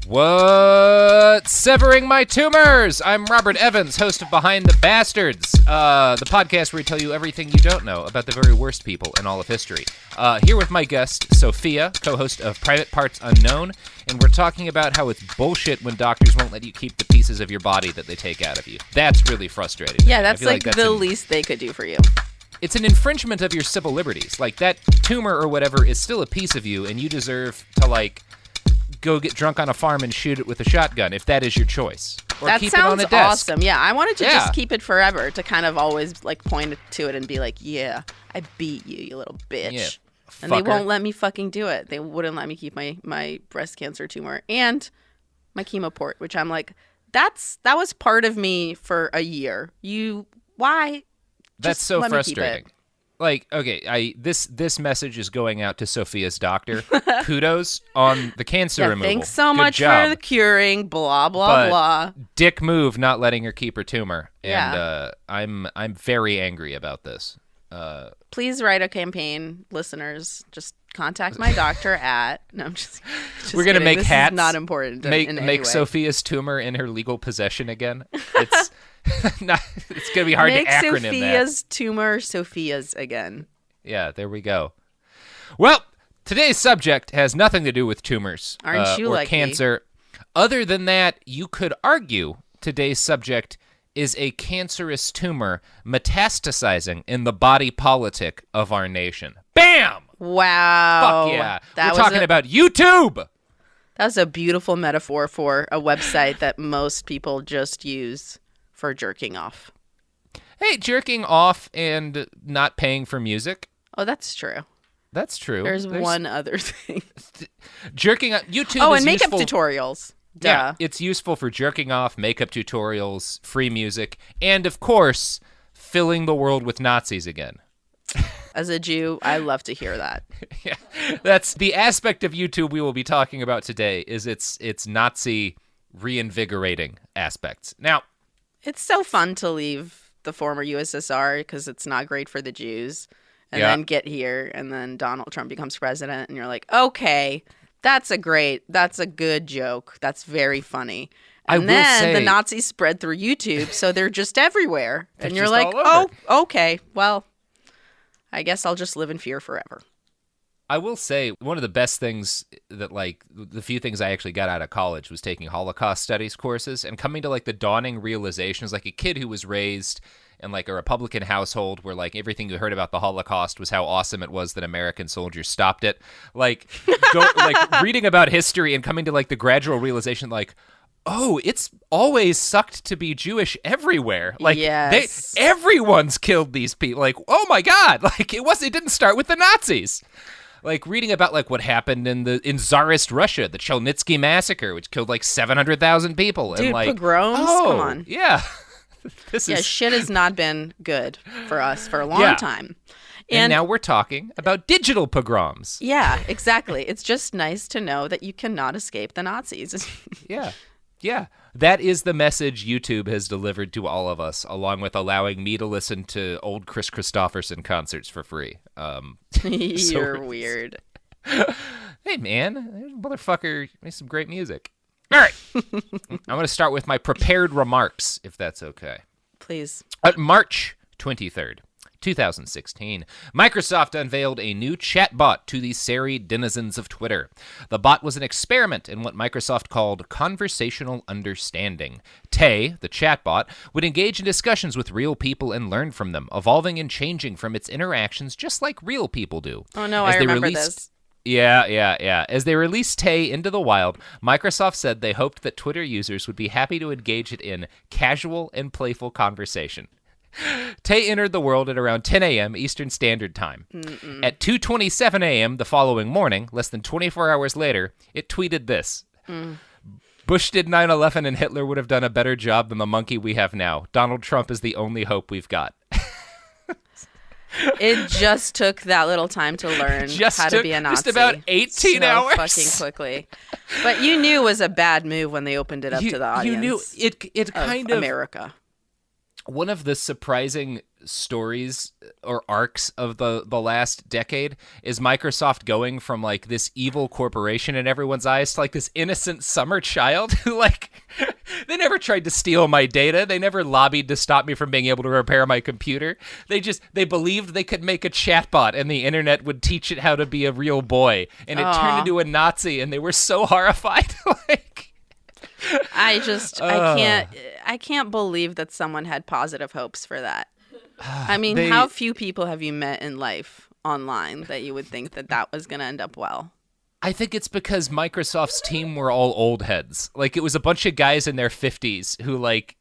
What's severing my tumors? I'm Robert Evans, host of Behind the Bastards, the podcast where we tell you everything you don't know about the very worst people in all of history. Here with my guest, Sofiya, co-host of Private Parts Unknown, and we're talking about how it's bullshit when doctors won't let you keep the pieces of your body that they take out of you. That's really frustrating. Yeah, that's like the least they could do for you. It's an infringement of your civil liberties. Like, that tumor or whatever is still a piece of you, and you deserve to, like, go get drunk on a farm and shoot it with a shotgun if that is your choice. Or that keep it on a sounds desk. awesome. Yeah, I wanted to just keep it forever, to kind of always like point to it and be like, yeah, I beat you, you little bitch. Yeah, and they won't let me fucking do it. They wouldn't let me keep my breast cancer tumor and my chemo port, which I'm like, that was part of me for a year. Why? That's Just so let me keep frustrating. it. Like, okay, this message is going out to Sofiya's doctor. Kudos on the cancer removal. Thanks so Good much job. for the curing, blah, blah, blah. Dick move not letting her keep her tumor. And I'm very angry about this. Please write a campaign, listeners. Just contact my doctor at... No, I'm just We're going to make this hats. Is not important in any Make way. Sofiya's tumor in her legal possession again. It's... it's going to be hard to acronym Make Sofiya's tumor Sofiya's again. Yeah, there we go. Well, today's subject has nothing to do with tumors Aren't you or lucky? cancer. Other than that, you could argue today's subject is a cancerous tumor metastasizing in the body politic of our nation. Bam! Wow. Fuck yeah. We're talking about YouTube! That was a beautiful metaphor for a website that most people just use for jerking off. Hey, jerking off and not paying for music. Oh, that's true. That's true. There's one other thing. Jerking off. YouTube Oh, is and makeup useful. tutorials. Duh. Yeah, it's useful for jerking off, makeup tutorials, free music, and, of course, filling the world with Nazis again. As a Jew, I love to hear that. Yeah, that's the aspect of YouTube we will be talking about today, is its Nazi reinvigorating aspects. Now, it's so fun to leave the former USSR because it's not great for the Jews, and then get here, and then Donald Trump becomes president, and you're like, okay, that's a good joke. That's very funny. And then the Nazis spread through YouTube, so they're just everywhere. And you're like, oh, okay, well, I guess I'll just live in fear forever. I will say one of the best things that, like, the few things I actually got out of college was taking Holocaust studies courses and coming to, like, the dawning realization as, like, a kid who was raised in, like, a Republican household where, like, everything you heard about the Holocaust was how awesome it was that American soldiers stopped it. Like, reading about history and coming to, like, the gradual realization, like, oh, it's always sucked to be Jewish everywhere. Like, yes. Everyone's killed these people. Like, oh my God, like, it didn't start with the Nazis. Like, reading about, like, what happened in Tsarist Russia, the Chelnitsky massacre, which killed, like, 700,000 people. Dude, and, like, pogroms? Come on. Yeah. Shit has not been good for us for a long time. And now we're talking about digital pogroms. Yeah, exactly. It's just nice to know that you cannot escape the Nazis. Yeah. Yeah. That is the message YouTube has delivered to all of us, along with allowing me to listen to old Chris Christopherson concerts for free. You're weird. Hey, man, motherfucker makes some great music. All right. I'm going to start with my prepared remarks, if that's okay. Please. March 23rd. 2016, Microsoft unveiled a new chatbot to the serried denizens of Twitter. The bot was an experiment in what Microsoft called conversational understanding. Tay, the chatbot, would engage in discussions with real people and learn from them, evolving and changing from its interactions just like real people do. Oh no, I remember this. Yeah. As they released Tay into the wild, Microsoft said they hoped that Twitter users would be happy to engage it in casual and playful conversation. Tay entered the world at around 10 a.m. Eastern Standard Time. At 2:27 a.m. the following morning, less than 24 hours later, it tweeted this. Bush did 9/11 and Hitler would have done a better job than the monkey we have now. Donald Trump is the only hope we've got. It just took that little time to learn how to be a Nazi. Just about 18 hours. Fucking quickly. But you knew it was a bad move when they opened it up to the audience. You knew it kind of America. One of the surprising stories or arcs of the last decade is Microsoft going from like this evil corporation in everyone's eyes to like this innocent summer child who like they never tried to steal my data. They never lobbied to stop me from being able to repair my computer. They believed they could make a chatbot and the internet would teach it how to be a real boy, and it turned into a Nazi, and they were so horrified. Like I can't believe that someone had positive hopes for that. I mean, how few people have you met in life online that you would think that was going to end up well? I think it's because Microsoft's team were all old heads. Like, it was a bunch of guys in their 50s who, like,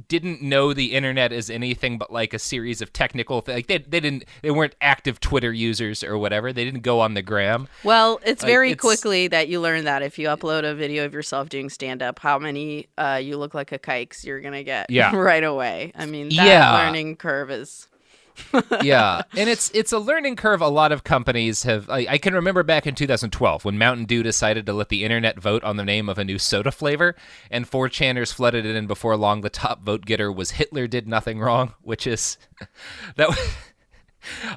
didn't know the internet as anything but, like, a series of technical things. Like, they weren't active Twitter users or whatever. They didn't go on the gram. Well, it's very quickly that you learn that if you upload a video of yourself doing stand-up, how many you look like a kikes you're going to get right away. I mean, that learning curve is... Yeah, and it's a learning curve a lot of companies have. I can remember back in 2012 when Mountain Dew decided to let the internet vote on the name of a new soda flavor, and 4chaners flooded it in before long. The top vote getter was Hitler did nothing wrong, which is that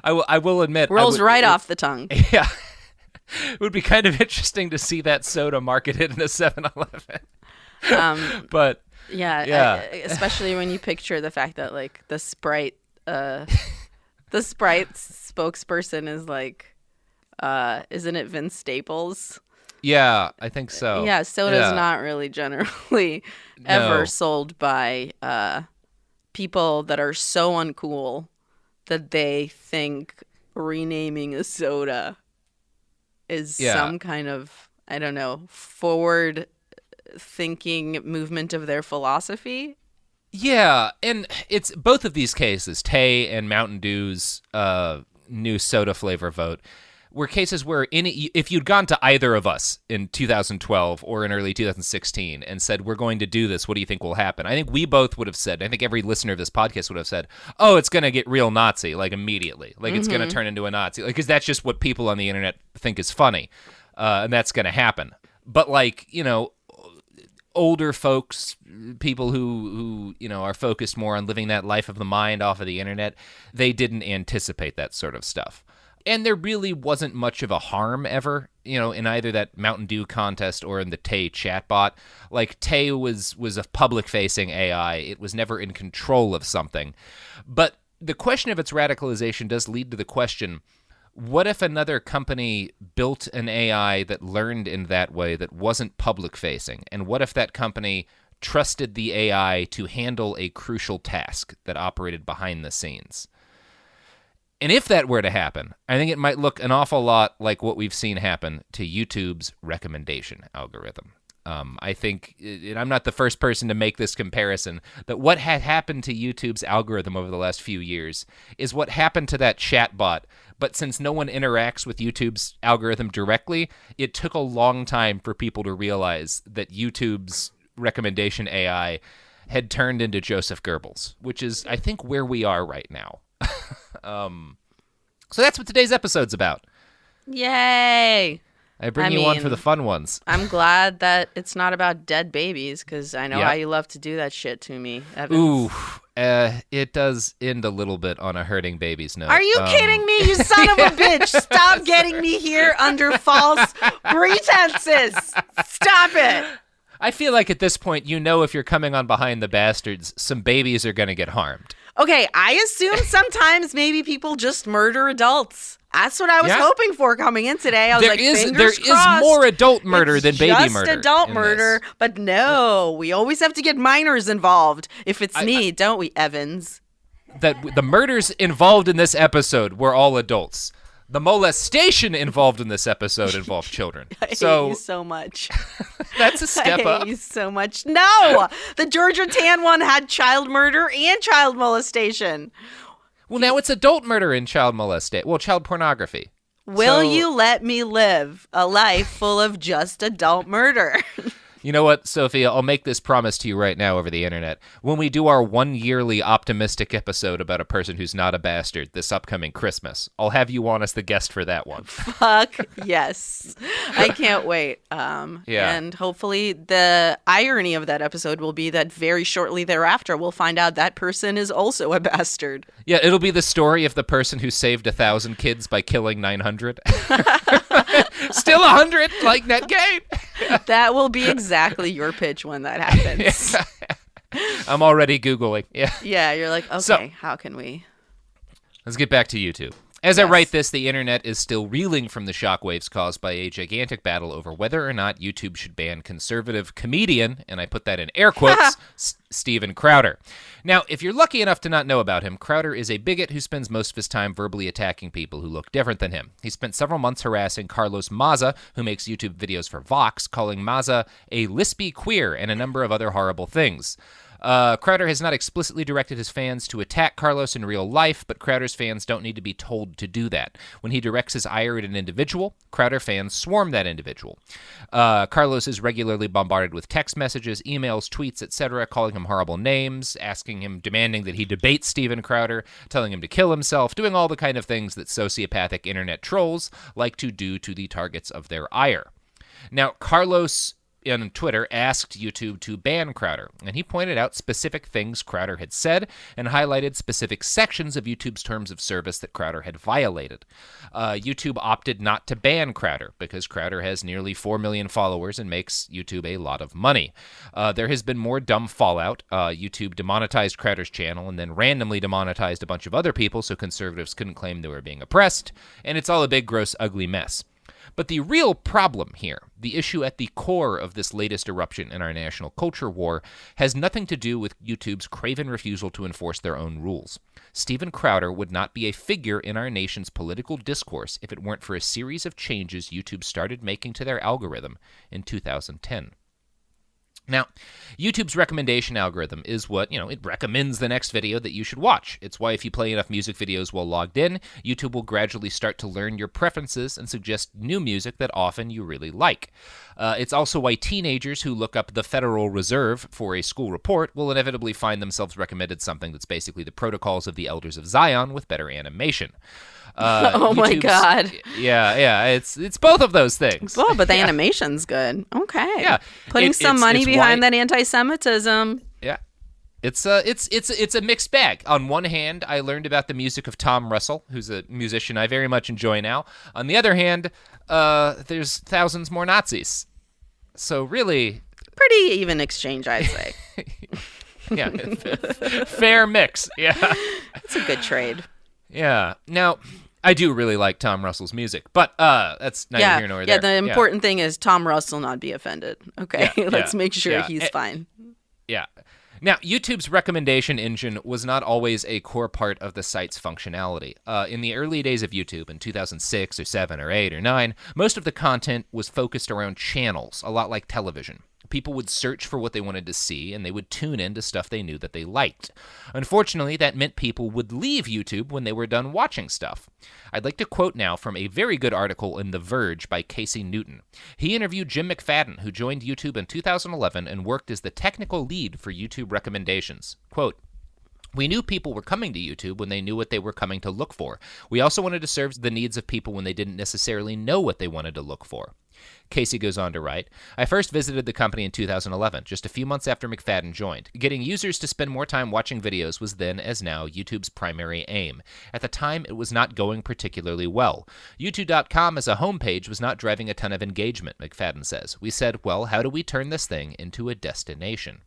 I will admit rolls right off the tongue. Yeah, it would be kind of interesting to see that soda marketed in a 7-Eleven. But yeah, especially when you picture the fact that like the Sprite spokesperson is like, isn't it Vince Staples? Yeah, I think so. Yeah, soda's not really generally ever sold by people that are so uncool that they think renaming a soda is some kind of, I don't know, forward thinking movement of their philosophy. Yeah, and it's both of these cases, Tay and Mountain Dew's new soda flavor vote, were cases where if you'd gone to either of us in 2012 or in early 2016 and said, we're going to do this, what do you think will happen? I think we both would have said, I think every listener of this podcast would have said, oh, it's going to get real Nazi, like immediately. Like it's going to turn into a Nazi. Like, because that's just what people on the internet think is funny, and that's going to happen. But like, you know, older folks, people who are focused more on living that life of the mind off of the internet, they didn't anticipate that sort of stuff. And there really wasn't much of a harm ever, in either that Mountain Dew contest or in the Tay chatbot. Like, Tay was a public-facing AI. It was never in control of something. But the question of its radicalization does lead to the question, what if another company built an AI that learned in that way that wasn't public-facing? And what if that company trusted the AI to handle a crucial task that operated behind the scenes? And if that were to happen, I think it might look an awful lot like what we've seen happen to YouTube's recommendation algorithm. I think, and I'm not the first person to make this comparison, that what had happened to YouTube's algorithm over the last few years is what happened to that chatbot. But since no one interacts with YouTube's algorithm directly, it took a long time for people to realize that YouTube's recommendation AI had turned into Joseph Goebbels, which is, I think, where we are right now. So that's what today's episode's about. Yay! I bring you on for the fun ones. I'm glad that it's not about dead babies, because I know how you love to do that shit to me, Evans. Ooh, it does end a little bit on a hurting baby's note. Are you kidding me, you son of a bitch? Stop getting me here under false pretenses. Stop it. I feel like at this point, if you're coming on Behind the Bastards, some babies are going to get harmed. Okay, I assume sometimes maybe people just murder adults. That's what I was hoping for coming in today. I was fingers crossed. There is more adult murder than baby murder. Just adult murder, but no, we always have to get minors involved if it's need, don't we, Evans? That the murders involved in this episode were all adults. The molestation involved in this episode involved children. I hate you so much. That's a step up. I hate you so much. No! The Georgia Tan one had child murder and child molestation. Well, now it's adult murder and child molestation. Well, child pornography. Will you let me live a life full of just adult murder? You know what, Sophia? I'll make this promise to you right now over the internet. When we do our 1 yearly optimistic episode about a person who's not a bastard this upcoming Christmas, I'll have you on as the guest for that one. Fuck yes. I can't wait. And hopefully the irony of that episode will be that very shortly thereafter we'll find out that person is also a bastard. Yeah, it'll be the story of the person who saved 1,000 kids by killing 900. Still 100, like Netgate. That will be exactly your pitch when that happens. I'm already Googling. Yeah. Yeah, you're like, okay, so, how can we? Let's get back to YouTube. As I write this, the internet is still reeling from the shockwaves caused by a gigantic battle over whether or not YouTube should ban conservative comedian, and I put that in air quotes, Steven Crowder. Now, if you're lucky enough to not know about him, Crowder is a bigot who spends most of his time verbally attacking people who look different than him. He spent several months harassing Carlos Maza, who makes YouTube videos for Vox, calling Maza a lispy queer and a number of other horrible things. Crowder has not explicitly directed his fans to attack Carlos in real life, but Crowder's fans don't need to be told to do that. When he directs his ire at an individual, Crowder fans swarm that individual. Carlos is regularly bombarded with text messages, emails, tweets, etc., calling him horrible names, demanding that he debate Steven Crowder, telling him to kill himself, doing all the kind of things that sociopathic internet trolls like to do to the targets of their ire. Now, Carlos on Twitter asked YouTube to ban Crowder, and he pointed out specific things Crowder had said and highlighted specific sections of YouTube's terms of service that Crowder had violated. YouTube opted not to ban Crowder because Crowder has nearly 4 million followers and makes YouTube a lot of money. There has been more dumb fallout. YouTube demonetized Crowder's channel and then randomly demonetized a bunch of other people so conservatives couldn't claim they were being oppressed, and it's all a big, gross, ugly mess. But the real problem here, the issue at the core of this latest eruption in our national culture war, has nothing to do with YouTube's craven refusal to enforce their own rules. Steven Crowder would not be a figure in our nation's political discourse if it weren't for a series of changes YouTube started making to their algorithm in 2010. Now, YouTube's recommendation algorithm is what, it recommends the next video that you should watch. It's why if you play enough music videos while logged in, YouTube will gradually start to learn your preferences and suggest new music that often you really like. It's also why teenagers who look up the Federal Reserve for a school report will inevitably find themselves recommended something that's basically the Protocols of the Elders of Zion with better animation. Oh my God. Yeah, it's both of those things. Oh, but the animation's good. Okay. Yeah. Putting some money behind that anti-Semitism. Yeah. It's a mixed bag. On one hand, I learned about the music of Tom Russell, who's a musician I very much enjoy now. On the other hand, there's thousands more Nazis. So really... Pretty even exchange, I'd say. Yeah. Fair mix. Yeah. It's a good trade. Yeah. Now, I do really like Tom Russell's music, but that's neither here nor there. Yeah, the important thing is Tom Russell not be offended. Okay, let's make sure he's fine. Yeah. Now, YouTube's recommendation engine was not always a core part of the site's functionality. In the early days of YouTube, in 2006 or 7 or 8 or 9, most of the content was focused around channels, a lot like television. People would search for what they wanted to see, and they would tune in to stuff they knew that they liked. Unfortunately, that meant people would leave YouTube when they were done watching stuff. I'd like to quote now from a very good article in The Verge by Casey Newton. He interviewed Jim McFadden, who joined YouTube in 2011 and worked as the technical lead for YouTube recommendations. Quote, "We knew people were coming to YouTube when they knew what they were coming to look for. We also wanted to serve the needs of people when they didn't necessarily know what they wanted to look for." Casey goes on to write, "I first visited the company in 2011, just a few months after McFadden joined. Getting users to spend more time watching videos was then, as now, YouTube's primary aim. At the time, it was not going particularly well. YouTube.com as a homepage was not driving a ton of engagement," McFadden says. "We said, well, how do we turn this thing into a destination?"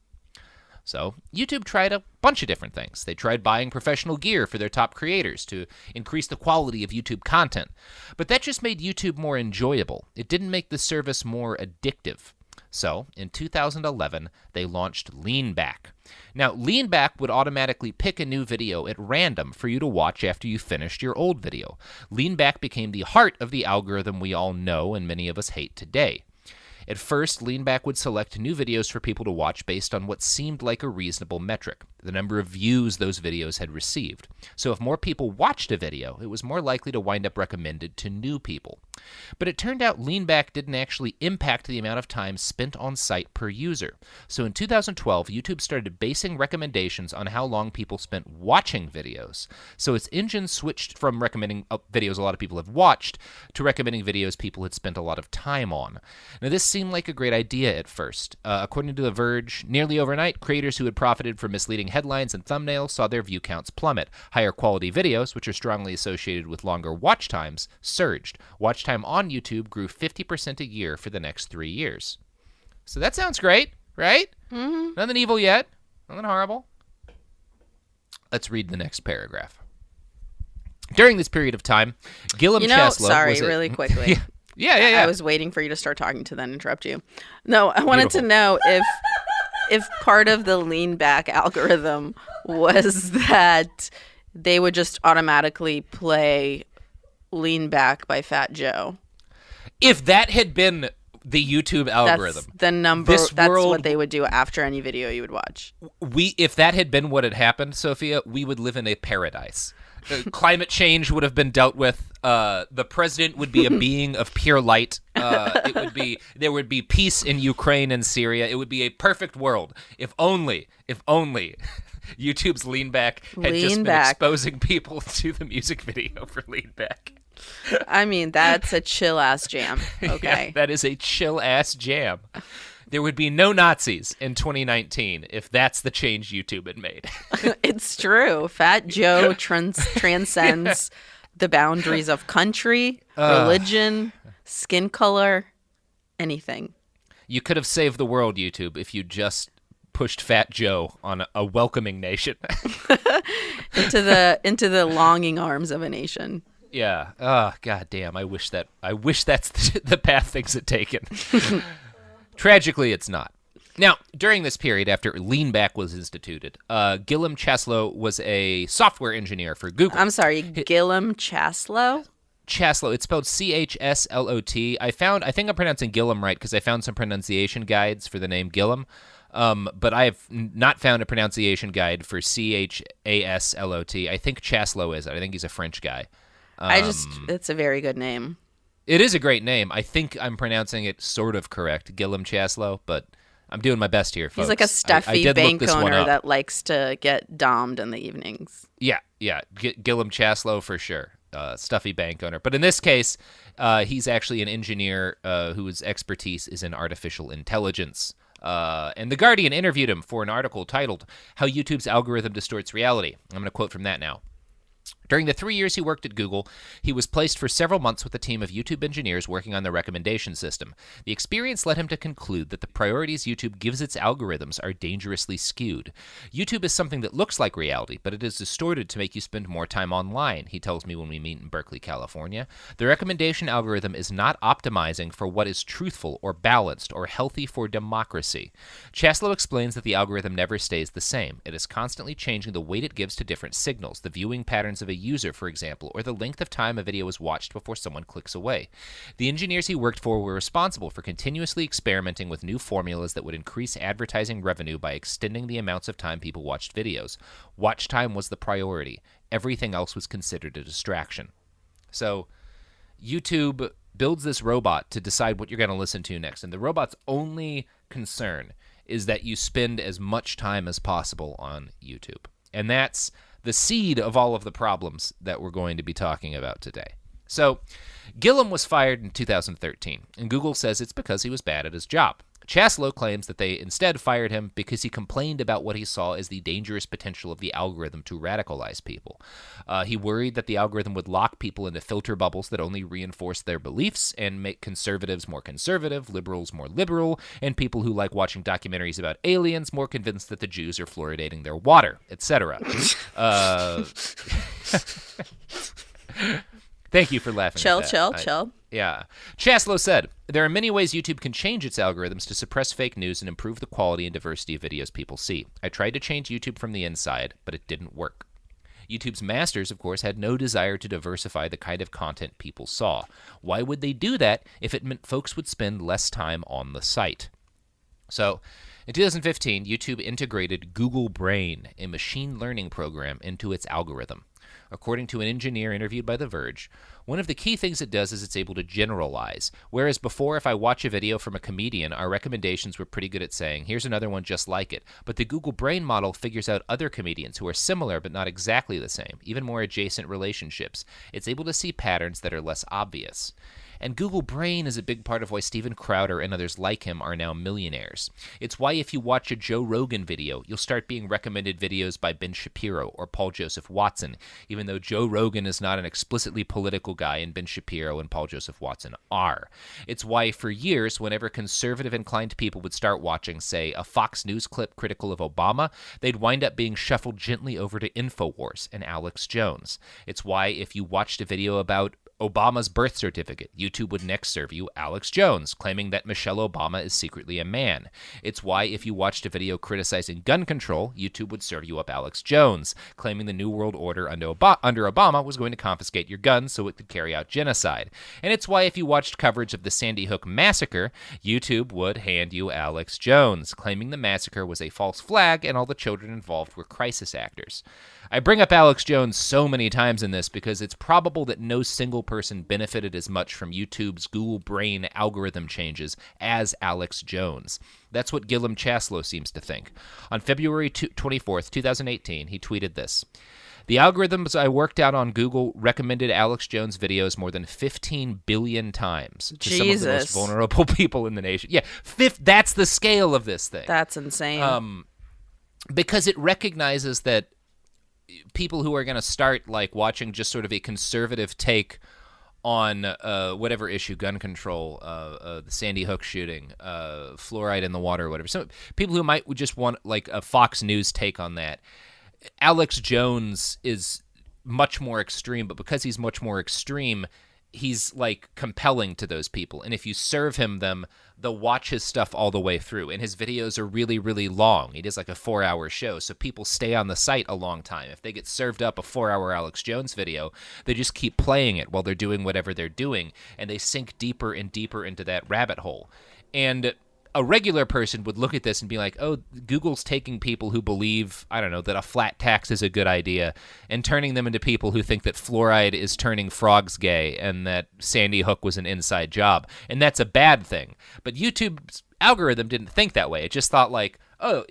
So, YouTube tried a bunch of different things. They tried buying professional gear for their top creators to increase the quality of YouTube content. But that just made YouTube more enjoyable. It didn't make the service more addictive. So, in 2011, they launched Leanback. Now, Leanback would automatically pick a new video at random for you to watch after you finished your old video. Leanback became the heart of the algorithm we all know and many of us hate today. At first, Leanback would select new videos for people to watch based on what seemed like a reasonable metric. the number of views those videos had received. So if more people watched a video, it was more likely to wind up recommended to new people. But it turned out lean back didn't actually impact the amount of time spent on site per user. So in 2012, YouTube started basing recommendations on how long people spent watching videos. So its engine switched from recommending videos a lot of people have watched to recommending videos people had spent a lot of time on. Now, this seemed like a great idea at first. According to The Verge, nearly overnight, creators who had profited from misleading headlines and thumbnails saw their view counts plummet. Higher quality videos, which are strongly associated with longer watch times, surged. Watch time on YouTube grew 50% a year for the next 3 years. So that sounds great, right? Mm-hmm. Nothing evil yet. Nothing horrible. Let's read the next paragraph. During this period of time, Gillum Chaslow sorry, was really quickly. Yeah. I was waiting for you to start talking to then interrupt you. No, I wanted to know if part of the lean back algorithm was that they would just automatically play Lean Back by Fat Joe. If that had been the YouTube algorithm, that's the number. That's what they would do after any video you would watch. If that had been what had happened, Sophia, we would live in a paradise. Climate change would have been dealt with. The president would be a being of pure light. There would be peace in Ukraine and Syria. It would be a perfect world. If only YouTube's Lean Back had just been exposing people to the music video for Lean Back. I mean, that's a chill-ass jam, okay? Yeah, that is a chill-ass jam. There would be no Nazis in 2019 if that's the change YouTube had made. It's true. Fat Joe transcends the boundaries of country, religion, skin color, anything. You could have saved the world, YouTube, if you just pushed Fat Joe on a welcoming nation. into the longing arms of a nation. Yeah. Oh, god damn. I wish that's the path things had taken. Tragically, it's not. Now, during this period, after Lean Back was instituted, Gillum Chaslow was a software engineer for Google. I'm sorry, Gillum Chaslow? Chaslow. It's spelled Chslot. I think I'm pronouncing Gillum right because I found some pronunciation guides for the name Gillum. But I have not found a pronunciation guide for Chaslot. I think Chaslow is it. I think he's a French guy. It's a very good name. It is a great name. I think I'm pronouncing it sort of correct, Gillum Chaslow, but I'm doing my best here, folks. He's like a stuffy bank owner that likes to get dommed in the evenings. Yeah. Gillum Chaslow for sure. Stuffy bank owner. But in this case, he's actually an engineer whose expertise is in artificial intelligence. And The Guardian interviewed him for an article titled, "How YouTube's Algorithm Distorts Reality." I'm going to quote from that now. During the 3 years he worked at Google, he was placed for several months with a team of YouTube engineers working on the recommendation system. The experience led him to conclude that the priorities YouTube gives its algorithms are dangerously skewed. YouTube is something that looks like reality, but it is distorted to make you spend more time online, he tells me when we meet in Berkeley, California. The recommendation algorithm is not optimizing for what is truthful or balanced or healthy for democracy. Chaslow explains that the algorithm never stays the same. It is constantly changing the weight it gives to different signals, the viewing patterns of a user, for example, or the length of time a video is watched before someone clicks away. The engineers he worked for were responsible for continuously experimenting with new formulas that would increase advertising revenue by extending the amounts of time people watched videos. Watch time was the priority. Everything else was considered a distraction. So, YouTube builds this robot to decide what you're going to listen to next, and the robot's only concern is that you spend as much time as possible on YouTube. And that's the seed of all of the problems that we're going to be talking about today. So, Gillum was fired in 2013, and Google says it's because he was bad at his job. Chaslow claims that they instead fired him because he complained about what he saw as the dangerous potential of the algorithm to radicalize people. He worried that the algorithm would lock people into filter bubbles that only reinforce their beliefs and make conservatives more conservative, liberals more liberal, and people who like watching documentaries about aliens more convinced that the Jews are fluoridating their water, etc. Thank you for laughing at that. Chill. Yeah. Chaslow said, "There are many ways YouTube can change its algorithms to suppress fake news and improve the quality and diversity of videos people see. I tried to change YouTube from the inside, but it didn't work." YouTube's masters, of course, had no desire to diversify the kind of content people saw. Why would they do that if it meant folks would spend less time on the site? So, In 2015, YouTube integrated Google Brain, a machine learning program, into its algorithm. According to an engineer interviewed by The Verge, one of the key things it does is it's able to generalize. Whereas before, if I watch a video from a comedian, our recommendations were pretty good at saying, here's another one just like it. But the Google Brain model figures out other comedians who are similar but not exactly the same, even more adjacent relationships. It's able to see patterns that are less obvious. And Google Brain is a big part of why Steven Crowder and others like him are now millionaires. It's why if you watch a Joe Rogan video, you'll start being recommended videos by Ben Shapiro or Paul Joseph Watson, even though Joe Rogan is not an explicitly political guy and Ben Shapiro and Paul Joseph Watson are. It's why for years, whenever conservative-inclined people would start watching, say, a Fox News clip critical of Obama, they'd wind up being shuffled gently over to InfoWars and Alex Jones. It's why if you watched a video about Obama's birth certificate, YouTube would next serve you Alex Jones, claiming that Michelle Obama is secretly a man. It's why if you watched a video criticizing gun control, YouTube would serve you up Alex Jones, claiming the New World Order under Obama was going to confiscate your guns so it could carry out genocide. And it's why if you watched coverage of the Sandy Hook massacre, YouTube would hand you Alex Jones, claiming the massacre was a false flag and all the children involved were crisis actors. I bring up Alex Jones so many times in this because it's probable that no single person benefited as much from YouTube's Google Brain algorithm changes as Alex Jones. That's what Gilliam Chaslow seems to think. On February 24th, 2018, he tweeted this. The algorithms I worked out on Google recommended Alex Jones videos more than 15 billion times to some of the most vulnerable people in the nation. Yeah, that's the scale of this thing. That's insane. Because it recognizes that people who are going to start like watching just sort of a conservative take on whatever issue, gun control, the Sandy Hook shooting, fluoride in the water, whatever. So people who might just want like a Fox News take on that. Alex Jones is much more extreme, but because he's much more extreme, he's like compelling to those people. And if you serve him them, they'll watch his stuff all the way through. And his videos are really, really long. He does like a 4-hour show, so people stay on the site a long time. If they get served up a 4-hour Alex Jones video, they just keep playing it while they're doing whatever they're doing, and they sink deeper and deeper into that rabbit hole. And a regular person would look at this and be like, oh, Google's taking people who believe, I don't know, that a flat tax is a good idea and turning them into people who think that fluoride is turning frogs gay and that Sandy Hook was an inside job. And that's a bad thing. But YouTube's algorithm didn't think that way. It just thought like, oh,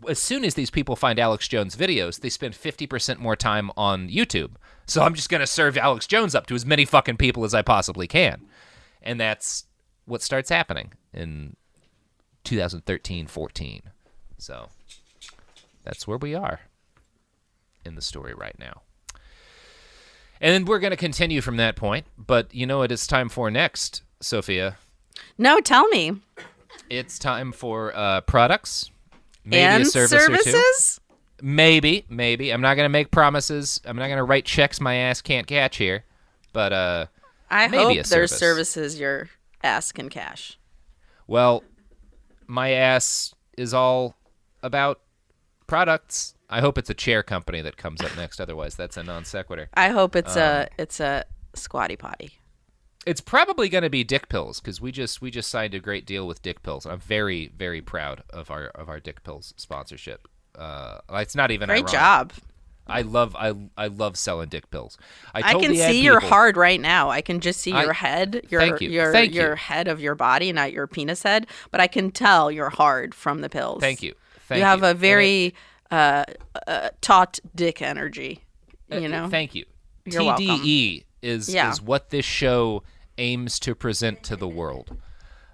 as soon as these people find Alex Jones videos, they spend 50% more time on YouTube. So I'm just going to serve Alex Jones up to as many fucking people as I possibly can. And that's what starts happening in 2013-14. So that's where we are in the story right now. And then we're going to continue from that point. But you know what it's time for next, Sofiya? No, tell me. It's time for products. Maybe and a service services? Or two. Maybe. I'm not going to make promises. I'm not going to write checks my ass can't catch here. But I maybe hope a there's service. services your ass can cash. Well, my ass is all about products. I hope it's a chair company that comes up next. Otherwise, that's a non sequitur. I hope it's a squatty potty. It's probably going to be Dick Pills because we just signed a great deal with Dick Pills. I'm very, very proud of our Dick Pills sponsorship. It's not even great ironic. Job. I love selling Dick Pills. I can see your heart right now. I can just see your head, Thank you. your head of your body, not your penis head. But I can tell you're hard from the pills. Thank you. You have a very taut dick energy. You know. Thank you. You're TDE is what this show aims to present to the world.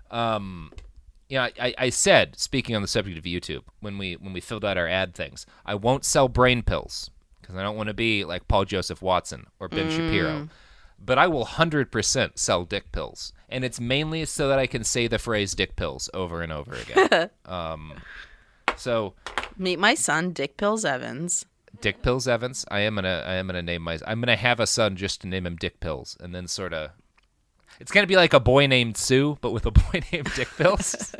I said, speaking on the subject of YouTube, when we filled out our ad things, I won't sell brain pills because I don't want to be like Paul Joseph Watson or Ben Shapiro. But I will 100% sell dick pills. And it's mainly so that I can say the phrase dick pills over and over again. So meet my son, Dick Pills Evans. Dick Pills Evans. I'm gonna have a son just to name him Dick Pills, and then sort of, it's gonna be like a boy named Sue, but with a boy named Dick Pills.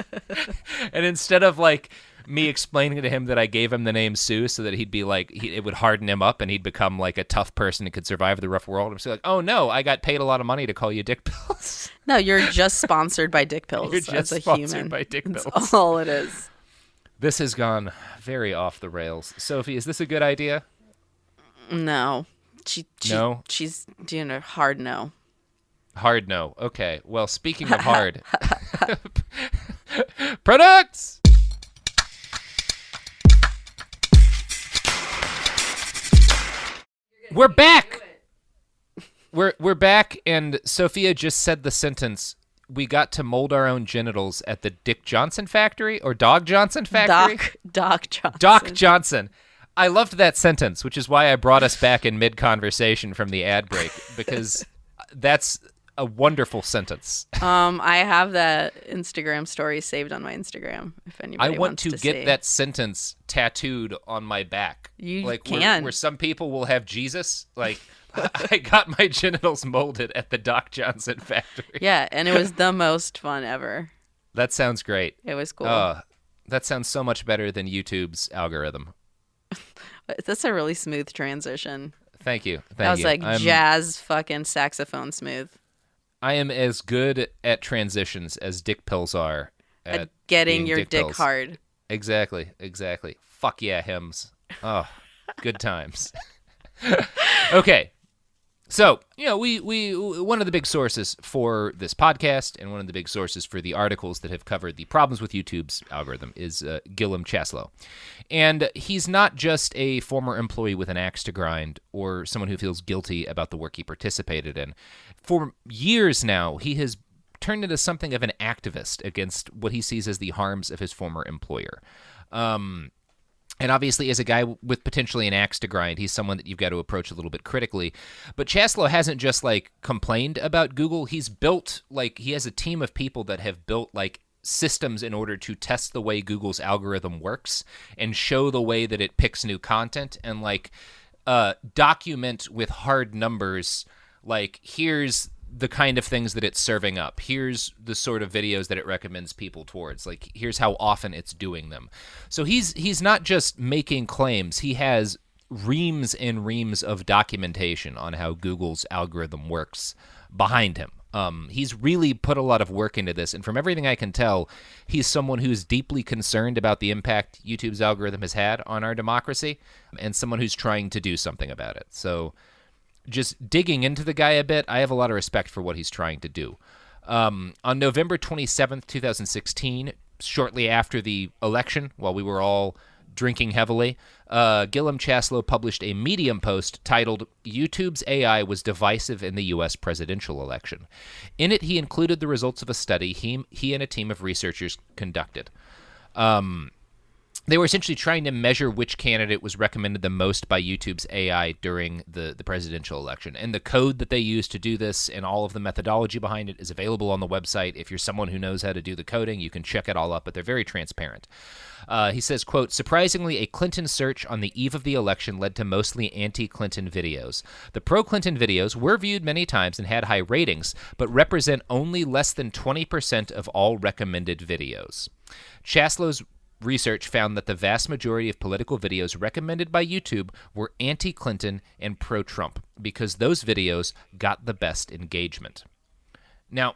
And instead of like me explaining to him that I gave him the name Sue so that he'd be like, it would harden him up and he'd become like a tough person who could survive the rough world. I'm still like, oh no, I got paid a lot of money to call you Dick Pills. No, you're just sponsored by Dick Pills. You're just as a sponsored human. by Dick Pills. That's all it is. This has gone very off the rails. Sophie, is this a good idea? No. No? She's doing a hard no. Hard no. Okay. Well, speaking of hard, products. We're back. We're back, and Sophia just said the sentence. We got to mold our own genitals at the Dick Johnson factory or Dog Johnson factory. Doc Johnson. Doc Johnson. I loved that sentence, which is why I brought us back in mid-conversation from the ad break, because that's a wonderful sentence. I have that Instagram story saved on my Instagram. If anybody I want wants to to get see. that sentence tattooed on my back. You can. Where some people will have Jesus. Like, I got my genitals molded at the Doc Johnson factory. Yeah, and it was the most fun ever. That sounds great. It was cool. That sounds so much better than YouTube's algorithm. That's a really smooth transition. Thank you. That was like jazz fucking saxophone smooth. I am as good at transitions as dick pills are at getting your dick pills. hard. Exactly. Fuck yeah, hymns. Oh, good times. Okay. So, we one of the big sources for this podcast and one of the big sources for the articles that have covered the problems with YouTube's algorithm is Gilliam Chaslow. And he's not just a former employee with an axe to grind or someone who feels guilty about the work he participated in. For years now, he has turned into something of an activist against what he sees as the harms of his former employer. And obviously, as a guy with potentially an axe to grind, he's someone that you've got to approach a little bit critically. But Chaslow hasn't just, complained about Google. He's built, he has a team of people that have built, systems in order to test the way Google's algorithm works and show the way that it picks new content and, document with hard numbers, here's the kind of things that it's serving up. Here's the sort of videos that it recommends people towards. Here's how often it's doing them. So he's not just making claims. He has reams and reams of documentation on how Google's algorithm works behind him. He's really put a lot of work into this, and from everything I can tell, he's someone who's deeply concerned about the impact YouTube's algorithm has had on our democracy, and someone who's trying to do something about it. So just digging into the guy a bit, I have a lot of respect for what he's trying to do. On November 27th, 2016, shortly after the election, while we were all drinking heavily, Gilliam Chaslow published a Medium post titled, YouTube's AI was divisive in the U.S. presidential election. In it, he included the results of a study he and a team of researchers conducted. They were essentially trying to measure which candidate was recommended the most by YouTube's AI during the presidential election. And the code that they used to do this and all of the methodology behind it is available on the website. If you're someone who knows how to do the coding, you can check it all up, but they're very transparent. He says, quote, surprisingly, a Clinton search on the eve of the election led to mostly anti-Clinton videos. The pro-Clinton videos were viewed many times and had high ratings, but represent only less than 20% of all recommended videos. Chaslow's research found that the vast majority of political videos recommended by YouTube were anti-Clinton and pro-Trump because those videos got the best engagement. Now,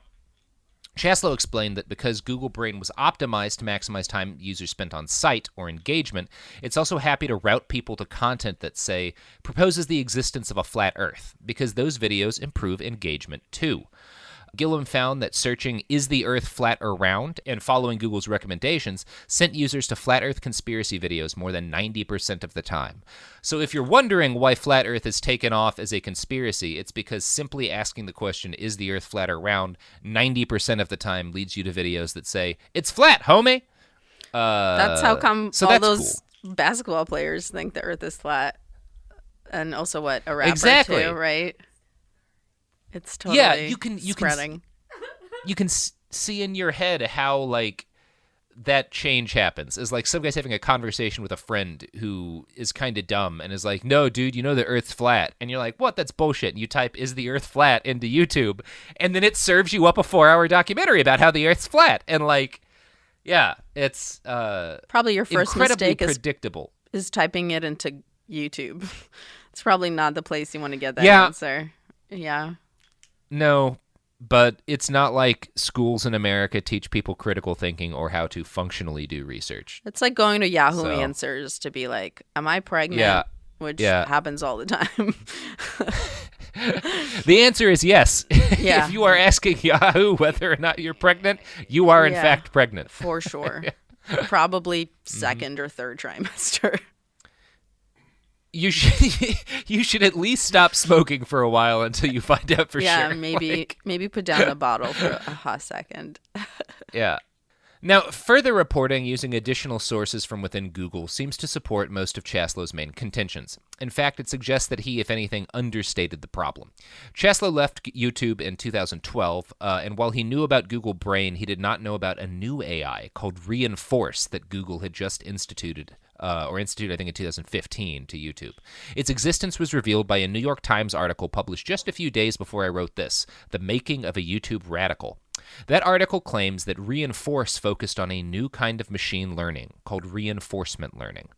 Chaslow explained that because Google Brain was optimized to maximize time users spent on site or engagement, it's also happy to route people to content that, say, proposes the existence of a flat Earth, because those videos improve engagement too. Gilliam found that searching "is the Earth flat or round" and following Google's recommendations sent users to flat Earth conspiracy videos more than 90% of the time. So if you're wondering why flat Earth is taken off as a conspiracy, it's because simply asking the question, "is the Earth flat or round?" 90% of the time leads you to videos that say, "it's flat, homie." That's how come so all those basketball players think the Earth is flat. And also a rapper too, right? It's totally spreading. You can see in your head how that change happens. Is some guy's having a conversation with a friend who is kind of dumb and is like, "No, dude, you know the Earth's flat," and you're like, "What? That's bullshit." And you type "is the Earth flat" into YouTube, and then it serves you up a 4-hour documentary about how the Earth's flat, and yeah, it's probably your first mistake predictable. is typing it into YouTube. It's probably not the place you want to get that answer. Yeah. No, but it's not like schools in America teach people critical thinking or how to functionally do research. It's like going to Yahoo So- Answers to be like, am I pregnant? Yeah. Which Yeah. happens all the time. The answer is yes. Yeah. If you are asking Yahoo whether or not you're pregnant, you are in Yeah. fact pregnant. For sure. Probably second or third trimester. You should at least stop smoking for a while until you find out for Yeah, sure. maybe put down the bottle for a hot second. Yeah. Now, further reporting using additional sources from within Google seems to support most of Chaslow's main contentions. In fact, it suggests that he, if anything, understated the problem. Chaslow left YouTube in 2012, and while he knew about Google Brain, he did not know about a new AI called Reinforce that Google had just instituted, I think, in 2015 to YouTube. Its existence was revealed by a New York Times article published just a few days before I wrote this, The Making of a YouTube Radical. That article claims that Reinforce focused on a new kind of machine learning called reinforcement learning.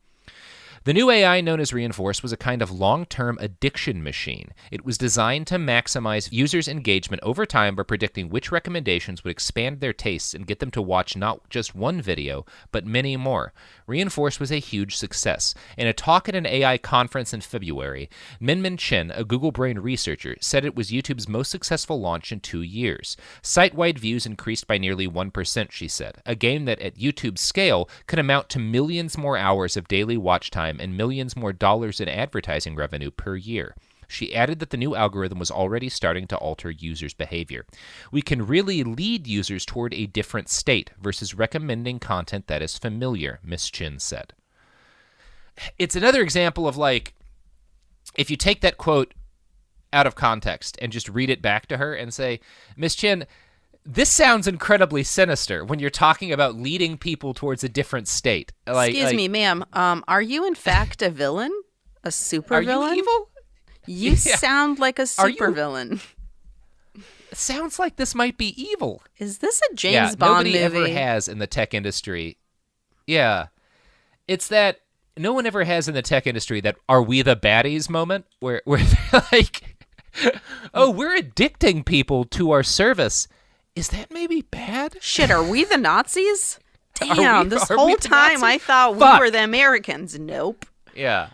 The new AI known as Reinforce was a kind of long-term addiction machine. It was designed to maximize users' engagement over time by predicting which recommendations would expand their tastes and get them to watch not just one video, but many more. Reinforce was a huge success. In a talk at an AI conference in February, Minmin Chen, a Google Brain researcher, said it was YouTube's most successful launch in 2 years. Site-wide views increased by nearly 1%, she said, a game that at YouTube's scale could amount to millions more hours of daily watch time and millions more dollars in advertising revenue per year. She added that the new algorithm was already starting to alter users' behavior. We can really lead users toward a different state versus recommending content that is familiar, Ms. Chin said. It's another example of, like, if you take that quote out of context and just read it back to her and say, Ms. Chin, this sounds incredibly sinister when you're talking about leading people towards a different state. Excuse me, ma'am. Are you in fact a villain? A supervillain? Are you evil? You sound like a supervillain. Sounds like this might be evil. Is this a James Bond nobody movie? ever has in the tech industry. Yeah. It's that no one ever has in the tech industry that are we the baddies moment where they're like, oh, we're addicting people to our service. Is that maybe bad? Shit, are we the Nazis? Damn, this are we whole the time I Nazis? thought Fuck. we were the Americans. Nope. Yeah.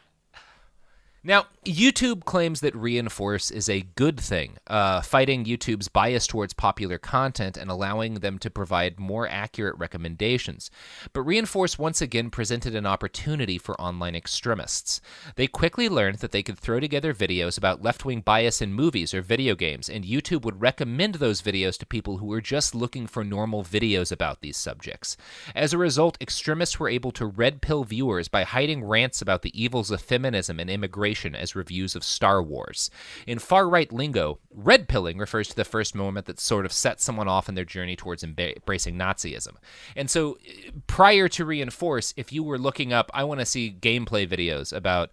Now, YouTube claims that Reinforce is a good thing, fighting YouTube's bias towards popular content and allowing them to provide more accurate recommendations. But Reinforce once again presented an opportunity for online extremists. They quickly learned that they could throw together videos about left-wing bias in movies or video games, and YouTube would recommend those videos to people who were just looking for normal videos about these subjects. As a result, extremists were able to red pill viewers by hiding rants about the evils of feminism and immigration as reviews of Star Wars. In far-right lingo, red pilling refers to the first moment that sort of sets someone off in their journey towards embracing Nazism. And so prior to Reinforce, if you were looking up, I want to see gameplay videos about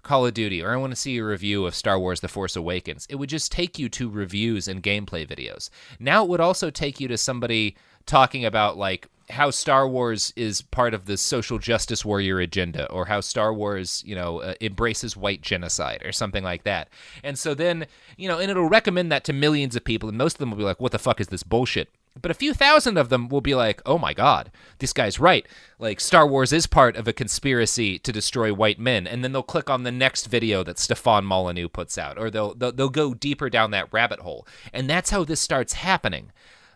Call of Duty, or I want to see a review of Star Wars The Force Awakens, it would just take you to reviews and gameplay videos. Now it would also take you to somebody talking about, like, how Star Wars is part of the social justice warrior agenda, or how Star Wars, embraces white genocide or something like that. And so then, and it'll recommend that to millions of people, and most of them will be like, what the fuck is this bullshit? But a few thousand of them will be like, oh my God, this guy's right. Like, Star Wars is part of a conspiracy to destroy white men. And then they'll click on the next video that Stefan Molyneux puts out, or they'll go deeper down that rabbit hole. And that's how this starts happening.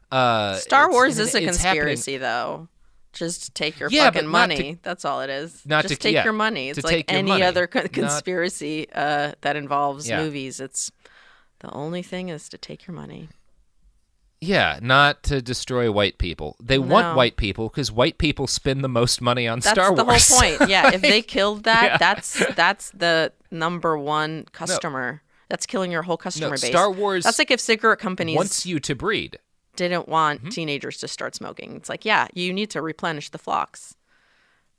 Star Wars is a conspiracy, though. Just take your fucking money. That's all it is. Just take your money. It's like any other conspiracy that involves movies. It's the only thing is to take your money. Yeah, not to destroy white people. They want white people because white people spend the most money on Star Wars. That's the whole point. Yeah, if they killed that, that's the number one customer. That's killing your whole customer base. Star Wars. That's like if cigarette companies wants you to breed. Didn't want teenagers to start smoking. It's like, yeah, you need to replenish the flocks.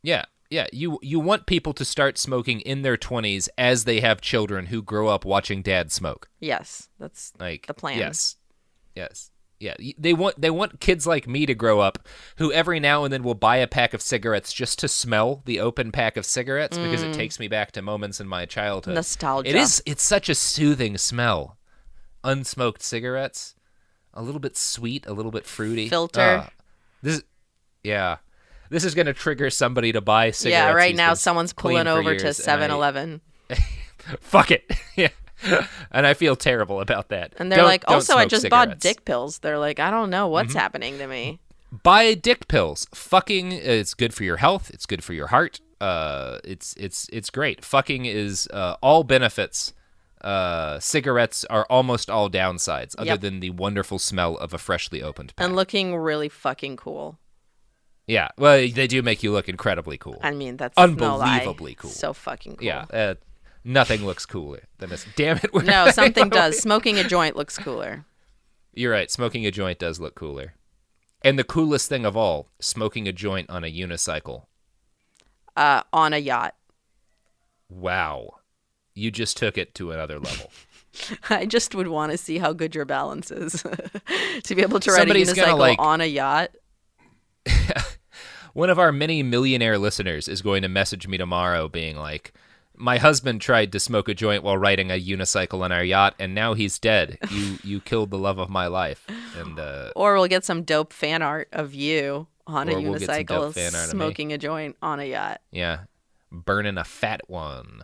Yeah. You want people to start smoking in their 20s as they have children who grow up watching dad smoke. Yes, that's like the plan. Yes. Yeah, they want kids like me to grow up who every now and then will buy a pack of cigarettes just to smell the open pack of cigarettes because it takes me back to moments in my childhood. Nostalgia. It's such a soothing smell. Unsmoked cigarettes. a little bit sweet, a little bit fruity. Filter. This is going to trigger somebody to buy cigarettes. Yeah, right who's now been someone's clean pulling for over to years, 7-Eleven. Fuck it. Yeah. And I feel terrible about that. And they're Don't like, also, I smoke just bought cigarettes. dick pills. They're like, I don't know what's happening to me. Buy dick pills. Fucking it's good for your health. It's good for your heart. It's great. Fucking is all benefits. Cigarettes are almost all downsides, other than the wonderful smell of a freshly opened pack. And looking really fucking cool. Yeah, well, they do make you look incredibly cool. I mean, that's unbelievably no lie. cool. So fucking cool. Yeah, nothing looks cooler than this. Damn it. No, something does. Smoking a joint looks cooler. You're right. Smoking a joint does look cooler. And the coolest thing of all, smoking a joint on a unicycle. On a yacht. Wow. You just took it to another level. I just would want to see how good your balance is. To be able to ride Somebody's a unicycle gonna, on a yacht. One of our many millionaire listeners is going to message me tomorrow being like, my husband tried to smoke a joint while riding a unicycle on our yacht, and now he's dead. You killed the love of my life. And or we'll get some dope fan art of you on a Or we'll get some dope unicycle fan art of me. smoking a joint on a yacht. yeah, burning a fat one.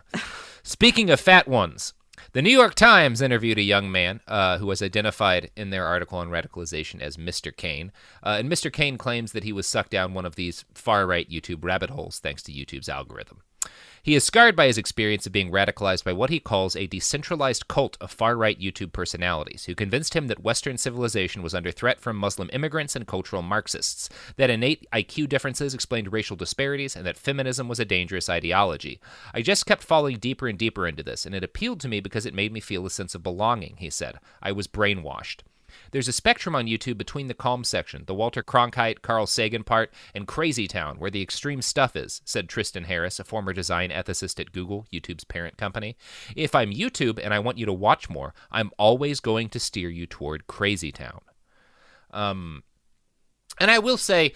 Speaking of fat ones, the New York Times interviewed a young man who was identified in their article on radicalization as Mr. Kane. And Mr. Kane claims that he was sucked down one of these far-right YouTube rabbit holes thanks to YouTube's algorithm. He is scarred by his experience of being radicalized by what he calls a decentralized cult of far-right YouTube personalities who convinced him that Western civilization was under threat from Muslim immigrants and cultural Marxists, that innate IQ differences explained racial disparities, and that feminism was a dangerous ideology. I just kept falling deeper and deeper into this, and it appealed to me because it made me feel a sense of belonging, he said. I was brainwashed. There's a spectrum on YouTube between the calm section, the Walter Cronkite, Carl Sagan part, and Crazy Town, where the extreme stuff is, said Tristan Harris, a former design ethicist at Google, YouTube's parent company. If I'm YouTube and I want you to watch more, I'm always going to steer you toward Crazy Town. And I will say,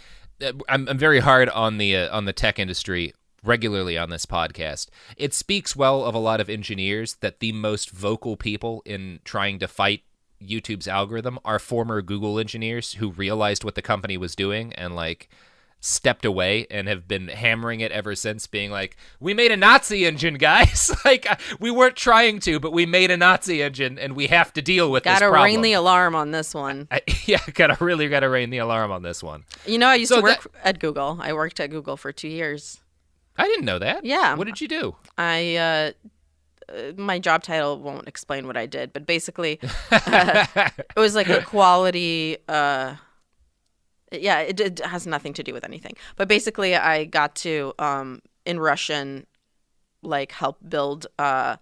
I'm very hard on the tech industry regularly on this podcast. It speaks well of a lot of engineers that the most vocal people in trying to fight YouTube's algorithm are former Google engineers who realized what the company was doing and like stepped away and have been hammering it ever since, being like, we made a Nazi engine, guys. Like, we weren't trying to, but we made a Nazi engine and we have to deal with this problem. Gotta ring the alarm on this one. Gotta ring the alarm on this one. You know, I used to work at Google. I worked at Google for 2 years. I didn't know that. Yeah. What did you do? My job title won't explain what I did, but basically it was like a quality, it has nothing to do with anything. But basically I got to, in Russian, like help build a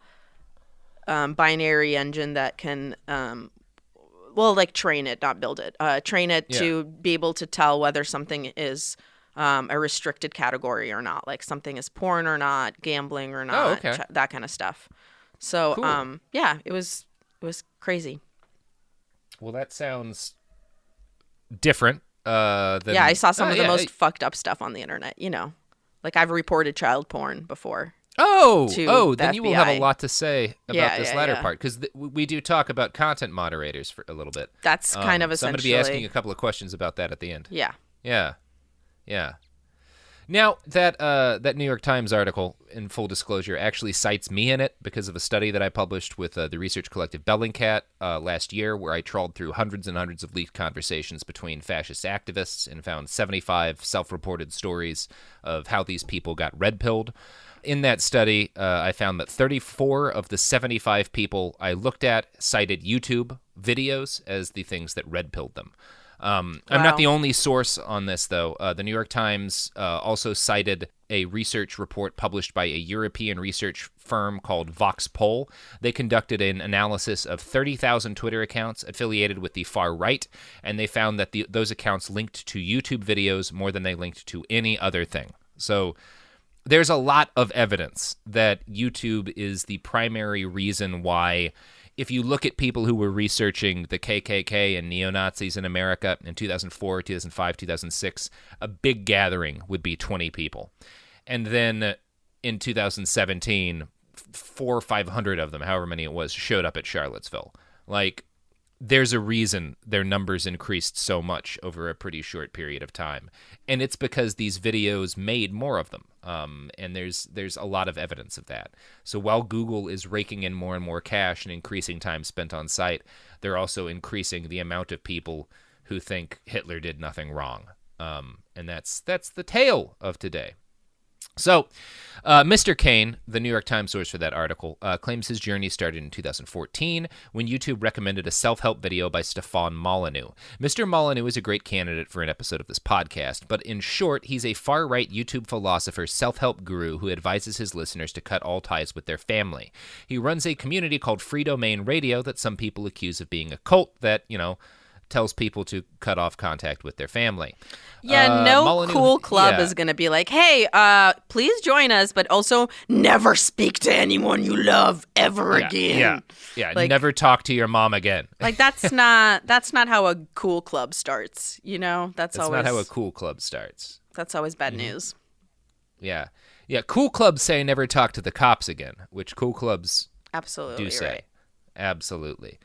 binary engine that can, train it, not build it, train it to be able to tell whether something is a restricted category or not, like something is porn or not, gambling or not, that kind of stuff. So, cool. It was crazy. Well, that sounds different. Than, I saw some of the most fucked up stuff on the internet. You know, like I've reported child porn before. Then you will have a lot to say about this latter part, because we do talk about content moderators for a little bit. That's kind of essentially. So I'm going to be asking a couple of questions about that at the end. Yeah. Now, that New York Times article, in full disclosure, actually cites me in it because of a study that I published with the research collective Bellingcat last year, where I trawled through hundreds and hundreds of leaked conversations between fascist activists and found 75 self-reported stories of how these people got red-pilled. In that study, I found that 34 of the 75 people I looked at cited YouTube videos as the things that red-pilled them. I'm not the only source on this, though. The New York Times also cited a research report published by a European research firm called Vox Poll. They conducted an analysis of 30,000 Twitter accounts affiliated with the far right, and they found that those accounts linked to YouTube videos more than they linked to any other thing. So there's a lot of evidence that YouTube is the primary reason why, if you look at people who were researching the KKK and neo-Nazis in America in 2004, 2005, 2006, a big gathering would be 20 people. And then in 2017, 400 or 500 of them, however many it was, showed up at Charlottesville. Like, there's a reason their numbers increased so much over a pretty short period of time. And it's because these videos made more of them. And there's a lot of evidence of that. So while Google is raking in more and more cash and increasing time spent on site, they're also increasing the amount of people who think Hitler did nothing wrong. And that's the tale of today. So, Mr. Kane, the New York Times source for that article, claims his journey started in 2014 when YouTube recommended a self-help video by Stefan Molyneux. Mr. Molyneux is a great candidate for an episode of this podcast, but in short, he's a far-right YouTube philosopher, self-help guru who advises his listeners to cut all ties with their family. He runs a community called Free Domain Radio that some people accuse of being a cult that, tells people to cut off contact with their family. Yeah, no cool club is going to be like, hey, please join us, but also never speak to anyone you love ever again. Yeah, never talk to your mom again. Like, that's not how a cool club starts, That's always not how a cool club starts. That's always bad news. Yeah. Yeah, cool clubs say never talk to the cops again, which cool clubs do say. Right. Absolutely.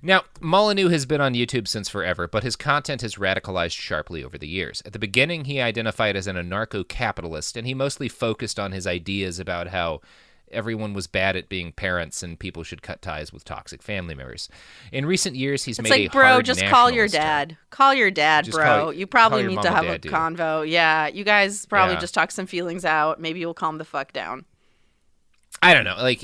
Now, Molyneux has been on YouTube since forever, but his content has radicalized sharply over the years. At the beginning, he identified as an anarcho-capitalist, and he mostly focused on his ideas about how everyone was bad at being parents and people should cut ties with toxic family members. In recent years, he's made a hard bro, just call your nationalist turn. dad. Call your dad, bro. You probably need to have a convo. Yeah, you guys probably just talk some feelings out. Maybe you'll calm the fuck down. I don't know. Like,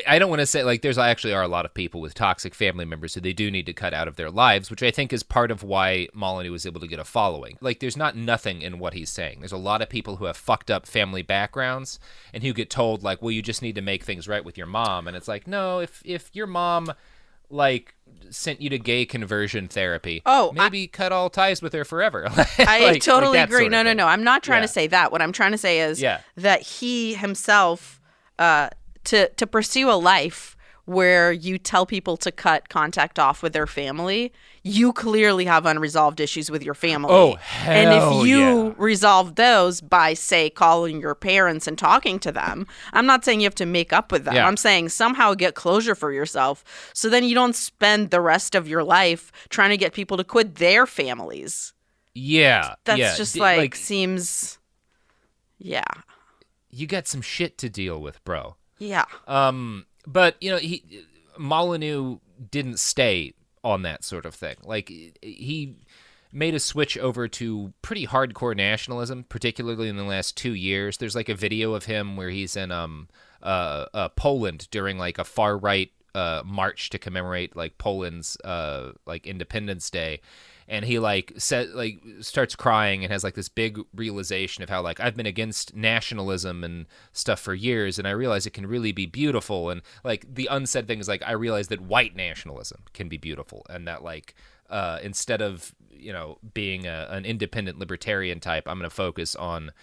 I don't want to say, like, there's actually are a lot of people with toxic family members who they do need to cut out of their lives, which I think is part of why Molyneux was able to get a following. Like, there's not nothing in what he's saying. There's a lot of people who have fucked up family backgrounds and who get told, like, well, you just need to make things right with your mom. And it's like, no, if your mom, like, sent you to gay conversion therapy, maybe cut all ties with her forever. I totally agree. No. I'm not trying to say that. What I'm trying to say is that he himself... to pursue a life where you tell people to cut contact off with their family, you clearly have unresolved issues with your family. Oh, hell And if you resolve those by, say, calling your parents and talking to them, I'm not saying you have to make up with them. I'm saying somehow get closure for yourself so then you don't spend the rest of your life trying to get people to quit their families. Yeah. That's just seems... Yeah. You got some shit to deal with, bro. Yeah. But Molyneux didn't stay on that sort of thing. Like, he made a switch over to pretty hardcore nationalism, particularly in the last 2 years. There's like a video of him where he's in Poland during like a far right march to commemorate like Poland's like Independence Day. And he starts crying and has like this big realization of how like I've been against nationalism and stuff for years, and I realize it can really be beautiful. And like the unsaid thing is like I realize that white nationalism can be beautiful, and that like instead of being an independent libertarian type, I'm going to focus on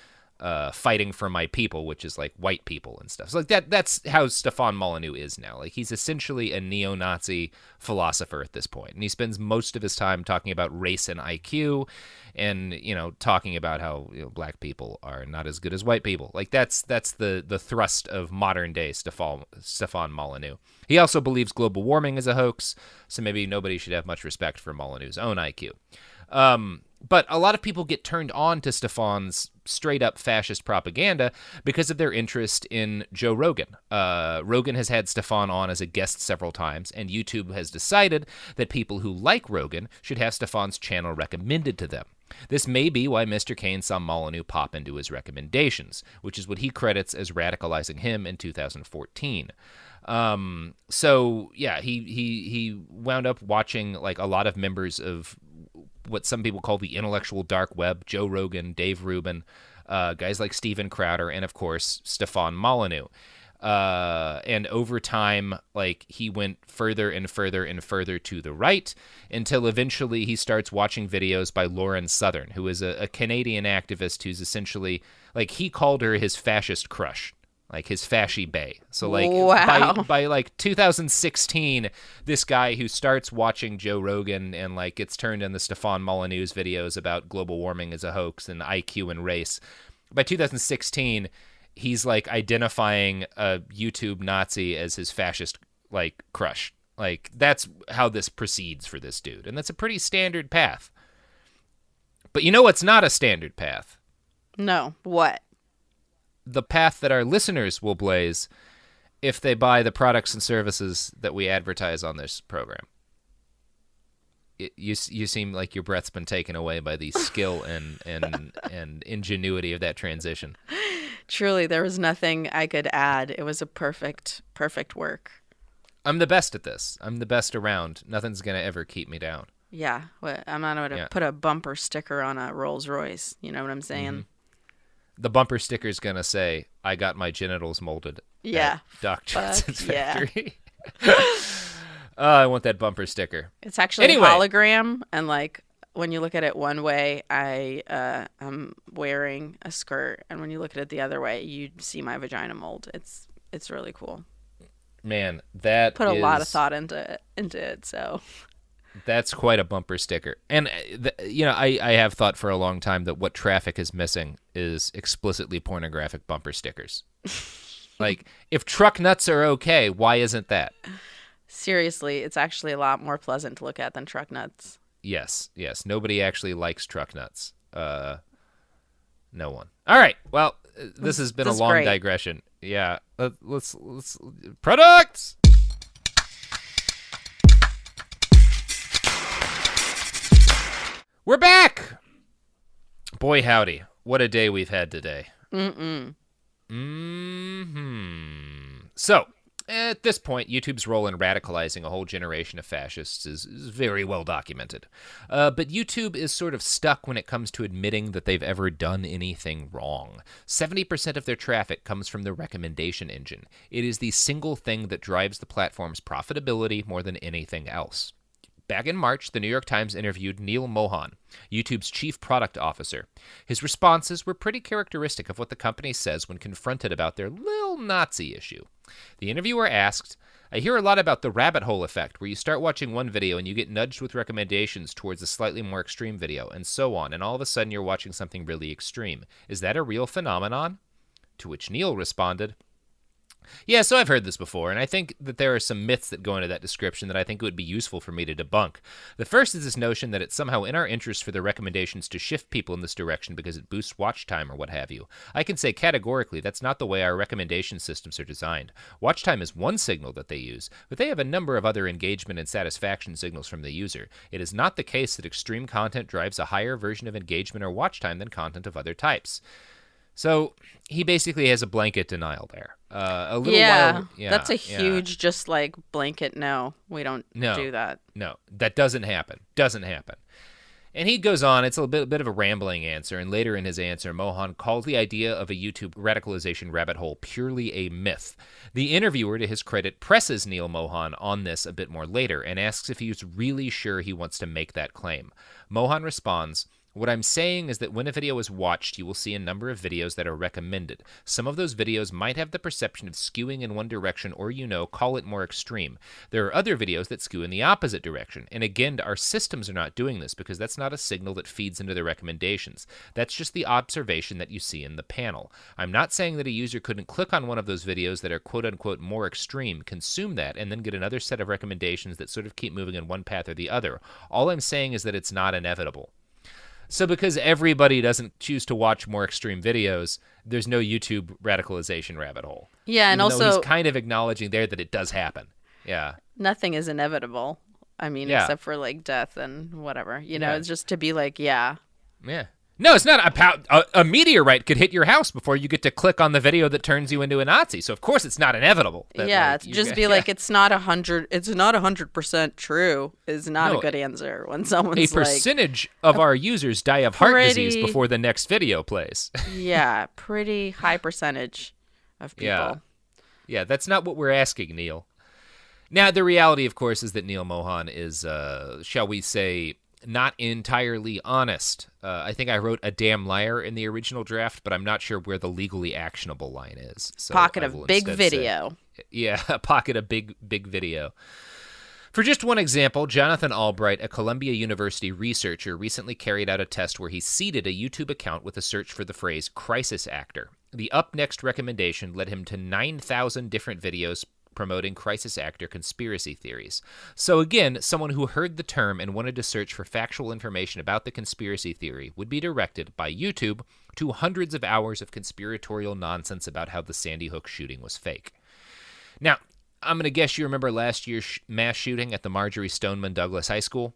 fighting for my people, which is like white people and stuff. So like that's how Stefan Molyneux is now. Like he's essentially a neo-Nazi philosopher at this point. And he spends most of his time talking about race and IQ and, talking about how black people are not as good as white people. Like that's the thrust of modern day Stefan Molyneux. He also believes global warming is a hoax, so maybe nobody should have much respect for Molyneux's own IQ. But a lot of people get turned on to Stefan's straight-up fascist propaganda because of their interest in Joe Rogan. Rogan has had Stefan on as a guest several times, and YouTube has decided that people who like Rogan should have Stefan's channel recommended to them. This may be why Mr. Kane saw Molyneux pop into his recommendations, which is what he credits as radicalizing him in 2014. So, yeah, he wound up watching like a lot of members of what some people call the intellectual dark web, Joe Rogan, Dave Rubin, guys like Steven Crowder, and of course, Stefan Molyneux. And over time, like he went further and further and further to the right until eventually he starts watching videos by Lauren Southern, who is a Canadian activist who's essentially like he called her his fascist crush. Like his fasci bae. So like by like 2016, this guy who starts watching Joe Rogan and like gets turned in the Stefan Molyneux's videos about global warming as a hoax and IQ and race. By 2016, he's like identifying a YouTube Nazi as his fascist like crush. Like, that's how this proceeds for this dude. And that's a pretty standard path. But you know what's not a standard path? No. What? The path that our listeners will blaze if they buy the products and services that we advertise on this program. You seem like your breath's been taken away by the skill and ingenuity of that transition. Truly, there was nothing I could add. It was a perfect work. I'm the best at this. I'm the best around. Nothing's going to ever keep me down. Yeah. I'm not going to put a bumper sticker on a Rolls Royce. You know what I'm saying? Mm-hmm. The bumper sticker's going to say, I got my genitals molded at Doc Johnson's factory. I want that bumper sticker. It's actually a hologram, and like when you look at it one way, I'm wearing a skirt, and when you look at it the other way, you see my vagina mold. It's really cool. Man, that put a lot of thought into it. So that's quite a bumper sticker. And I have thought for a long time that what traffic is missing is explicitly pornographic bumper stickers. Like, if truck nuts are okay, why isn't that? Seriously, it's actually a lot more pleasant to look at than truck nuts. Yes. Nobody actually likes truck nuts. No one. All right. Well, this has been a long digression. Yeah. Let's products. We're back. Boy, howdy. What a day we've had today. So, at this point, YouTube's role in radicalizing a whole generation of fascists is very well documented. But YouTube is sort of stuck when it comes to admitting that they've ever done anything wrong. 70% of their traffic comes from the recommendation engine. It is the single thing that drives the platform's profitability more than anything else. Back in March, the New York Times interviewed Neil Mohan, YouTube's chief product officer. His responses were pretty characteristic of what the company says when confronted about their little Nazi issue. The interviewer asked, I hear a lot about the rabbit hole effect, where you start watching one video and you get nudged with recommendations towards a slightly more extreme video, and so on, and all of a sudden you're watching something really extreme. Is that a real phenomenon? To which Neil responded, yeah, so I've heard this before, and I think that there are some myths that go into that description that I think it would be useful for me to debunk. The first is this notion that it's somehow in our interest for the recommendations to shift people in this direction because it boosts watch time or what have you. I can say categorically that's not the way our recommendation systems are designed. Watch time is one signal that they use, but they have a number of other engagement and satisfaction signals from the user. It is not the case that extreme content drives a higher version of engagement or watch time than content of other types. So he basically has a blanket denial there. That's a huge just like blanket no. We don't do that. No, that doesn't happen. And he goes on, it's a bit of a rambling answer, and later in his answer, Mohan called the idea of a YouTube radicalization rabbit hole purely a myth. The interviewer, to his credit, presses Neil Mohan on this a bit more later and asks if he's really sure he wants to make that claim. Mohan responds, what I'm saying is that when a video is watched, you will see a number of videos that are recommended. Some of those videos might have the perception of skewing in one direction or, call it more extreme. There are other videos that skew in the opposite direction. And again, our systems are not doing this because that's not a signal that feeds into the recommendations. That's just the observation that you see in the panel. I'm not saying that a user couldn't click on one of those videos that are quote-unquote more extreme, consume that, and then get another set of recommendations that sort of keep moving in one path or the other. All I'm saying is that it's not inevitable. So because everybody doesn't choose to watch more extreme videos, there's no YouTube radicalization rabbit hole. Yeah, and also he's kind of acknowledging there that it does happen. Yeah. Nothing is inevitable. I mean, except for like death and whatever. It's just to be like, yeah. Yeah. No, it's not a meteorite could hit your house before you get to click on the video that turns you into a Nazi. So of course it's not inevitable. Like, it's not 100% true is not a good answer when someone's a percentage of our users die of heart disease before the next video plays. Yeah, pretty high percentage of people. Yeah, that's not what we're asking, Neil. Now, the reality, of course, is that Neil Mohan is, shall we say, not entirely honest. I think I wrote a damn liar in the original draft, but I'm not sure where the legally actionable line is. So pocket of big video. A pocket of big video. For just one example, Jonathan Albright, a Columbia University researcher, recently carried out a test where he seeded a YouTube account with a search for the phrase crisis actor. The up next recommendation led him to 9,000 different videos promoting crisis actor conspiracy theories. So again, someone who heard the term and wanted to search for factual information about the conspiracy theory would be directed by YouTube to hundreds of hours of conspiratorial nonsense about how the Sandy Hook shooting was fake. Now, I'm going to guess you remember last year's mass shooting at the Marjorie Stoneman Douglas High School.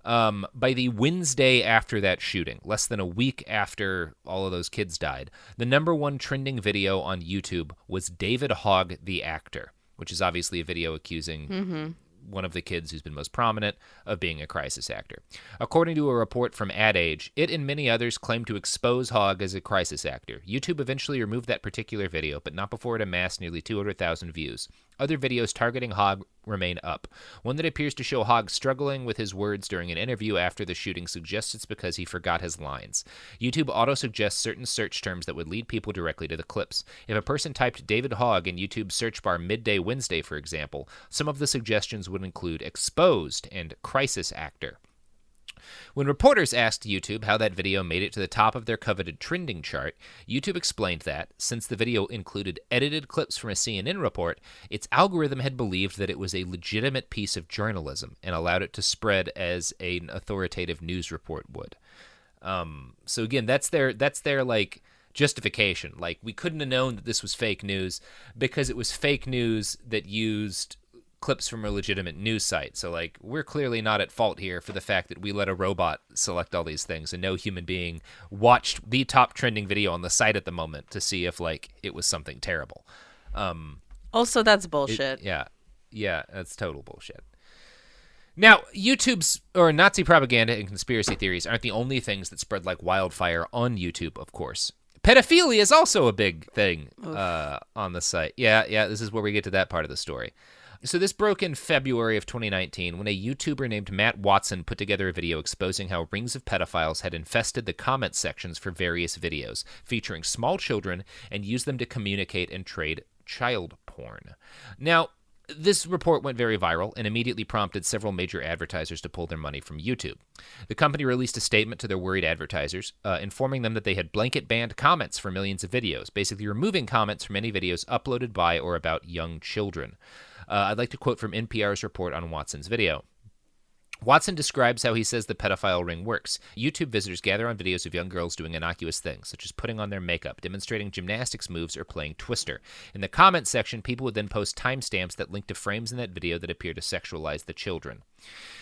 By the Wednesday after that shooting, less than a week after all of those kids died, the number one trending video on YouTube was David Hogg, the actor, which is obviously a video accusing one of the kids who's been most prominent of being a crisis actor. According to a report from Ad Age, it and many others claimed to expose Hogg as a crisis actor. YouTube eventually removed that particular video, but not before it amassed nearly 200,000 views. Other videos targeting Hogg remain up. One that appears to show Hogg struggling with his words during an interview after the shooting suggests it's because he forgot his lines. YouTube auto-suggests certain search terms that would lead people directly to the clips. If a person typed David Hogg in YouTube's search bar midday Wednesday, for example, some of the suggestions would include exposed and crisis actor. When reporters asked YouTube how that video made it to the top of their coveted trending chart, YouTube explained that, since the video included edited clips from a CNN report, its algorithm had believed that it was a legitimate piece of journalism and allowed it to spread as an authoritative news report would. So again, that's their like justification. Like, we couldn't have known that this was fake news because it was fake news that used clips from a legitimate news site. So like, we're clearly not at fault here for the fact that we let a robot select all these things and no human being watched the top trending video on the site at the moment to see if like it was something terrible. Also, that's bullshit. Yeah, that's total bullshit. Now, YouTube's or Nazi propaganda and conspiracy theories aren't the only things that spread like wildfire on YouTube, of course. Pedophilia is also a big thing on the site. Yeah, this is where we get to that part of the story. So this broke in February of 2019 when a YouTuber named Matt Watson put together a video exposing how rings of pedophiles had infested the comment sections for various videos featuring small children and used them to communicate and trade child porn. Now, this report went very viral and immediately prompted several major advertisers to pull their money from YouTube. The company released a statement to their worried advertisers, informing them that they had blanket banned comments for millions of videos, basically removing comments from any videos uploaded by or about young children. I'd like to quote from NPR's report on Watson's video. Watson describes how he says the pedophile ring works. YouTube visitors gather on videos of young girls doing innocuous things, such as putting on their makeup, demonstrating gymnastics moves, or playing Twister. In the comments section, people would then post timestamps that link to frames in that video that appear to sexualize the children.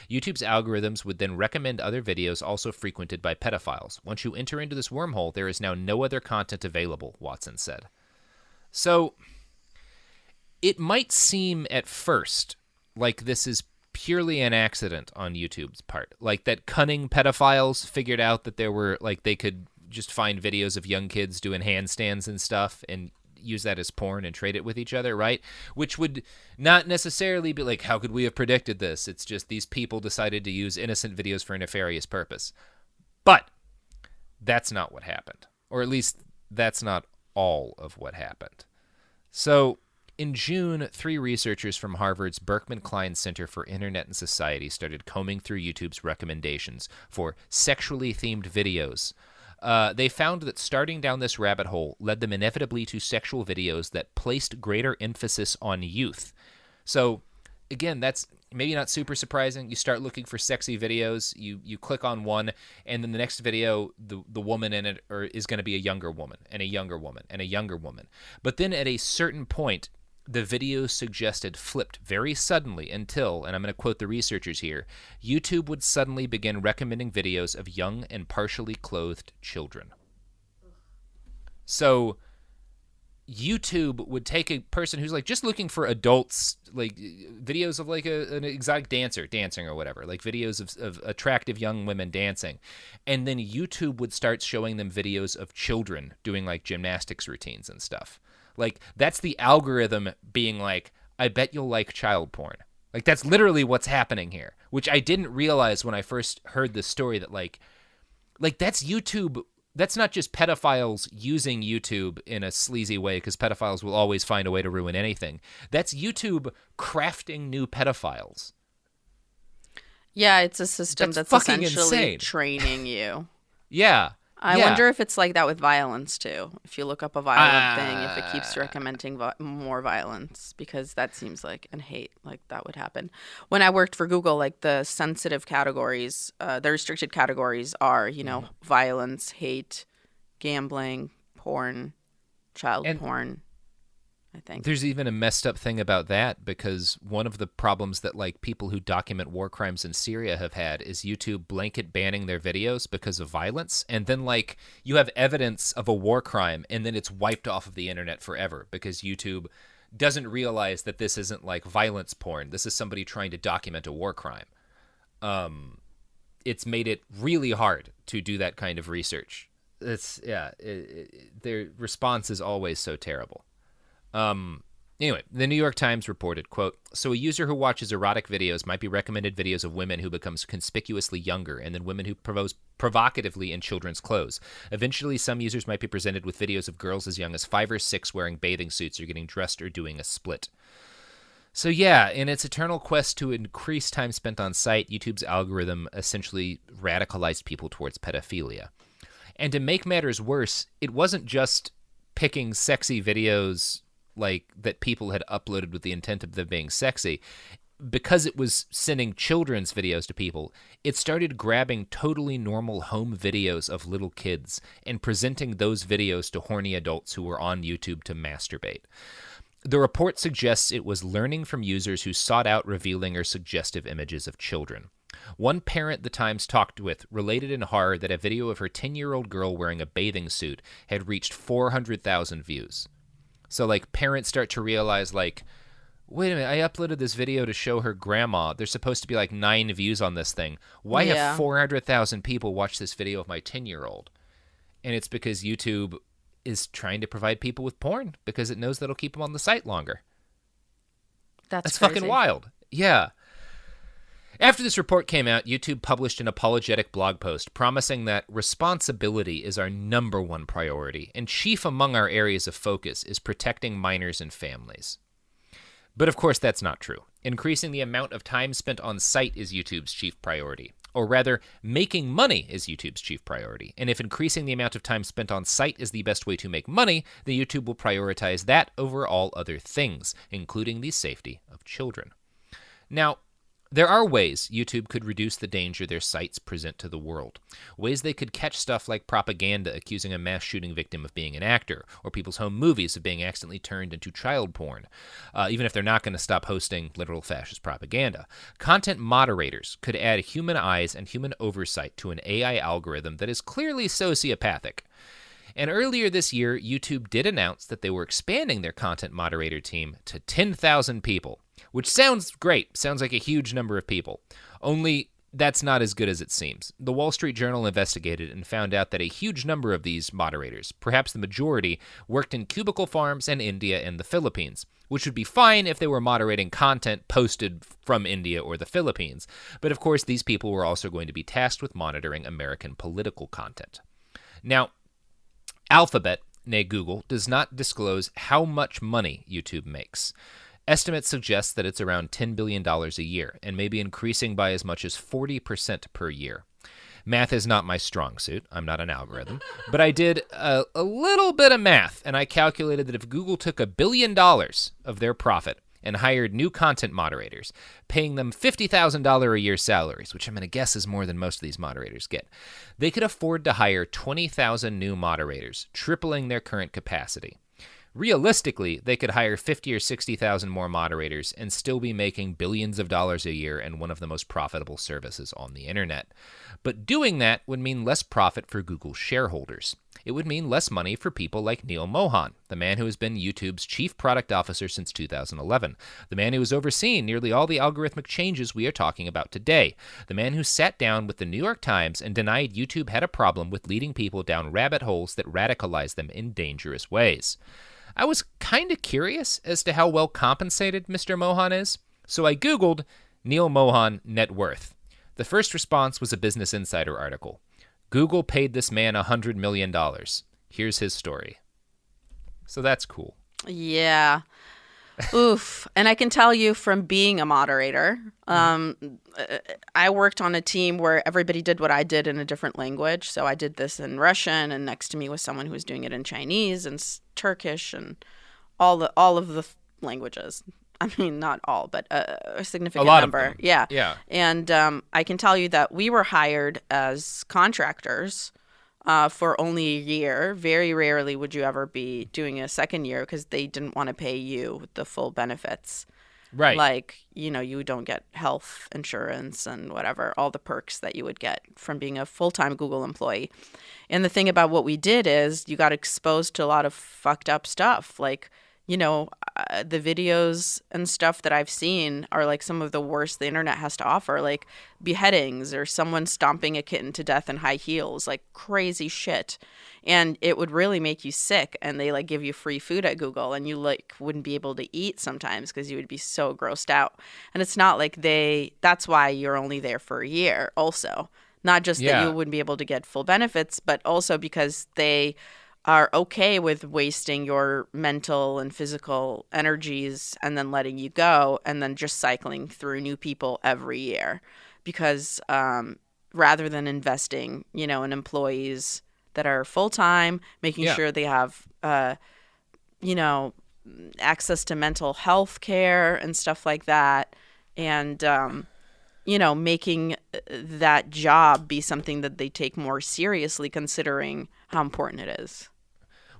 YouTube's algorithms would then recommend other videos also frequented by pedophiles. Once you enter into this wormhole, there is now no other content available, Watson said. So, it might seem at first like this is purely an accident on YouTube's part. Like that cunning pedophiles figured out that there were, like, they could just find videos of young kids doing handstands and stuff and use that as porn and trade it with each other, right? Which would not necessarily be like, how could we have predicted this? It's just these people decided to use innocent videos for a nefarious purpose. But that's not what happened. Or at least that's not all of what happened. So in June, 3 researchers from Harvard's Berkman Klein Center for Internet and Society started combing through YouTube's recommendations for sexually themed videos. They found that starting down this rabbit hole led them inevitably to sexual videos that placed greater emphasis on youth. So, again, that's maybe not super surprising. You start looking for sexy videos, you click on one, and then the next video, the woman in it is going to be a younger woman, and a younger woman, and a younger woman. But then at a certain point, the videos suggested flipped very suddenly until, and I'm going to quote the researchers here, YouTube would suddenly begin recommending videos of young and partially clothed children. So YouTube would take a person who's like just looking for adults, like videos of like an exotic dancer dancing or whatever, like videos of attractive young women dancing. And then YouTube would start showing them videos of children doing like gymnastics routines and stuff. Like, that's the algorithm being like, I bet you'll like child porn. Like, that's literally what's happening here, which I didn't realize when I first heard this story, that like that's YouTube. That's not just pedophiles using YouTube in a sleazy way, because pedophiles will always find a way to ruin anything. That's YouTube crafting new pedophiles. Yeah, it's a system that's fucking essentially insane. training you. Yeah. I wonder if it's like that with violence too. If you look up a violent thing, if it keeps recommending more violence, because that seems like, and hate, like that would happen. When I worked for Google, like the sensitive categories, the restricted categories are, you know, violence, hate, gambling, porn, child porn. I think there's even a messed up thing about that, because one of the problems that like people who document war crimes in Syria have had is YouTube blanket banning their videos because of violence. And then like you have evidence of a war crime and then it's wiped off of the internet forever because YouTube doesn't realize that this isn't like violence porn. This is somebody trying to document a war crime. It's made it really hard to do that kind of research. Their response is always so terrible. Anyway, the New York Times reported, quote, so a user who watches erotic videos might be recommended videos of women who becomes conspicuously younger and then women who pose provocatively in children's clothes. Eventually, some users might be presented with videos of girls as young as 5 or 6 wearing bathing suits or getting dressed or doing a split. So yeah, in its eternal quest to increase time spent on site, YouTube's algorithm essentially radicalized people towards pedophilia. And to make matters worse, it wasn't just picking sexy videos like that people had uploaded with the intent of them being sexy. Because it was sending children's videos to people, it started grabbing totally normal home videos of little kids and presenting those videos to horny adults who were on YouTube to masturbate. The report suggests it was learning from users who sought out revealing or suggestive images of children. One parent the Times talked with related in horror that a video of her 10-year-old girl wearing a bathing suit had reached 400,000 views. So, like, parents start to realize, like, wait a minute, I uploaded this video to show her grandma. There's supposed to be, like, 9 views on this thing. Why have 400,000 people watch this video of my 10-year-old? And it's because YouTube is trying to provide people with porn because it knows that'll keep them on the site longer. That's fucking wild. Yeah. After this report came out, YouTube published an apologetic blog post promising that responsibility is our number one priority, and chief among our areas of focus is protecting minors and families. But of course, that's not true. Increasing the amount of time spent on site is YouTube's chief priority. Or rather, making money is YouTube's chief priority. And if increasing the amount of time spent on site is the best way to make money, then YouTube will prioritize that over all other things, including the safety of children. Now, there are ways YouTube could reduce the danger their sites present to the world. Ways they could catch stuff like propaganda accusing a mass shooting victim of being an actor, or people's home movies of being accidentally turned into child porn, even if they're not going to stop hosting literal fascist propaganda. Content moderators could add human eyes and human oversight to an AI algorithm that is clearly sociopathic. And earlier this year, YouTube did announce that they were expanding their content moderator team to 10,000 people. Which sounds great, sounds like a huge number of people. Only that's not as good as it seems. The Wall Street Journal investigated and found out that a huge number of these moderators, perhaps the majority, worked in cubicle farms in India and the Philippines, which would be fine if they were moderating content posted from India or the Philippines. But of course, these people were also going to be tasked with monitoring American political content. Now, Alphabet, nay Google, does not disclose how much money YouTube makes. Estimates suggest that it's around $10 billion a year, and may be increasing by as much as 40% per year. Math is not my strong suit. I'm not an algorithm. But I did a little bit of math, and I calculated that if Google took $1 billion of their profit and hired new content moderators, paying them $50,000 a year salaries, which I'm going to guess is more than most of these moderators get, they could afford to hire 20,000 new moderators, tripling their current capacity. Realistically, they could hire 50 or 60,000 more moderators and still be making billions of dollars a year and one of the most profitable services on the internet. But doing that would mean less profit for Google shareholders. It would mean less money for people like Neil Mohan, the man who has been YouTube's chief product officer since 2011, the man who has overseen nearly all the algorithmic changes we are talking about today, the man who sat down with the New York Times and denied YouTube had a problem with leading people down rabbit holes that radicalize them in dangerous ways. I was kind of curious as to how well compensated Mr. Mohan is, so I Googled Neil Mohan net worth. The first response was a Business Insider article. Google paid this man $100 million. Here's his story. So that's cool. Yeah. Oof. And I can tell you from being a moderator, I worked on a team where everybody did what I did in a different language. So I did this in Russian, and next to me was someone who was doing it in Chinese and Turkish and all of the languages. I mean, not all, but a significant lot number. of them. Yeah. Yeah. And I can tell you that we were hired as contractors for only a year. Very rarely would you ever be doing a second year because they didn't want to pay you the full benefits. Right. Like, you don't get health insurance and whatever, all the perks that you would get from being a full-time Google employee. And the thing about what we did is you got exposed to a lot of fucked up stuff. Like, the videos and stuff that I've seen are like some of the worst the internet has to offer, like beheadings or someone stomping a kitten to death in high heels, like crazy shit. And it would really make you sick. And they like give you free food at Google, and you like wouldn't be able to eat sometimes because you would be so grossed out. And it's not like that's why you're only there for a year also. Not just that you wouldn't be able to get full benefits, but also because they are okay with wasting your mental and physical energies and then letting you go and then just cycling through new people every year. Because rather than investing, in employees that are full-time, making sure they have, access to mental health care and stuff like that, and making that job be something that they take more seriously, considering how important it is.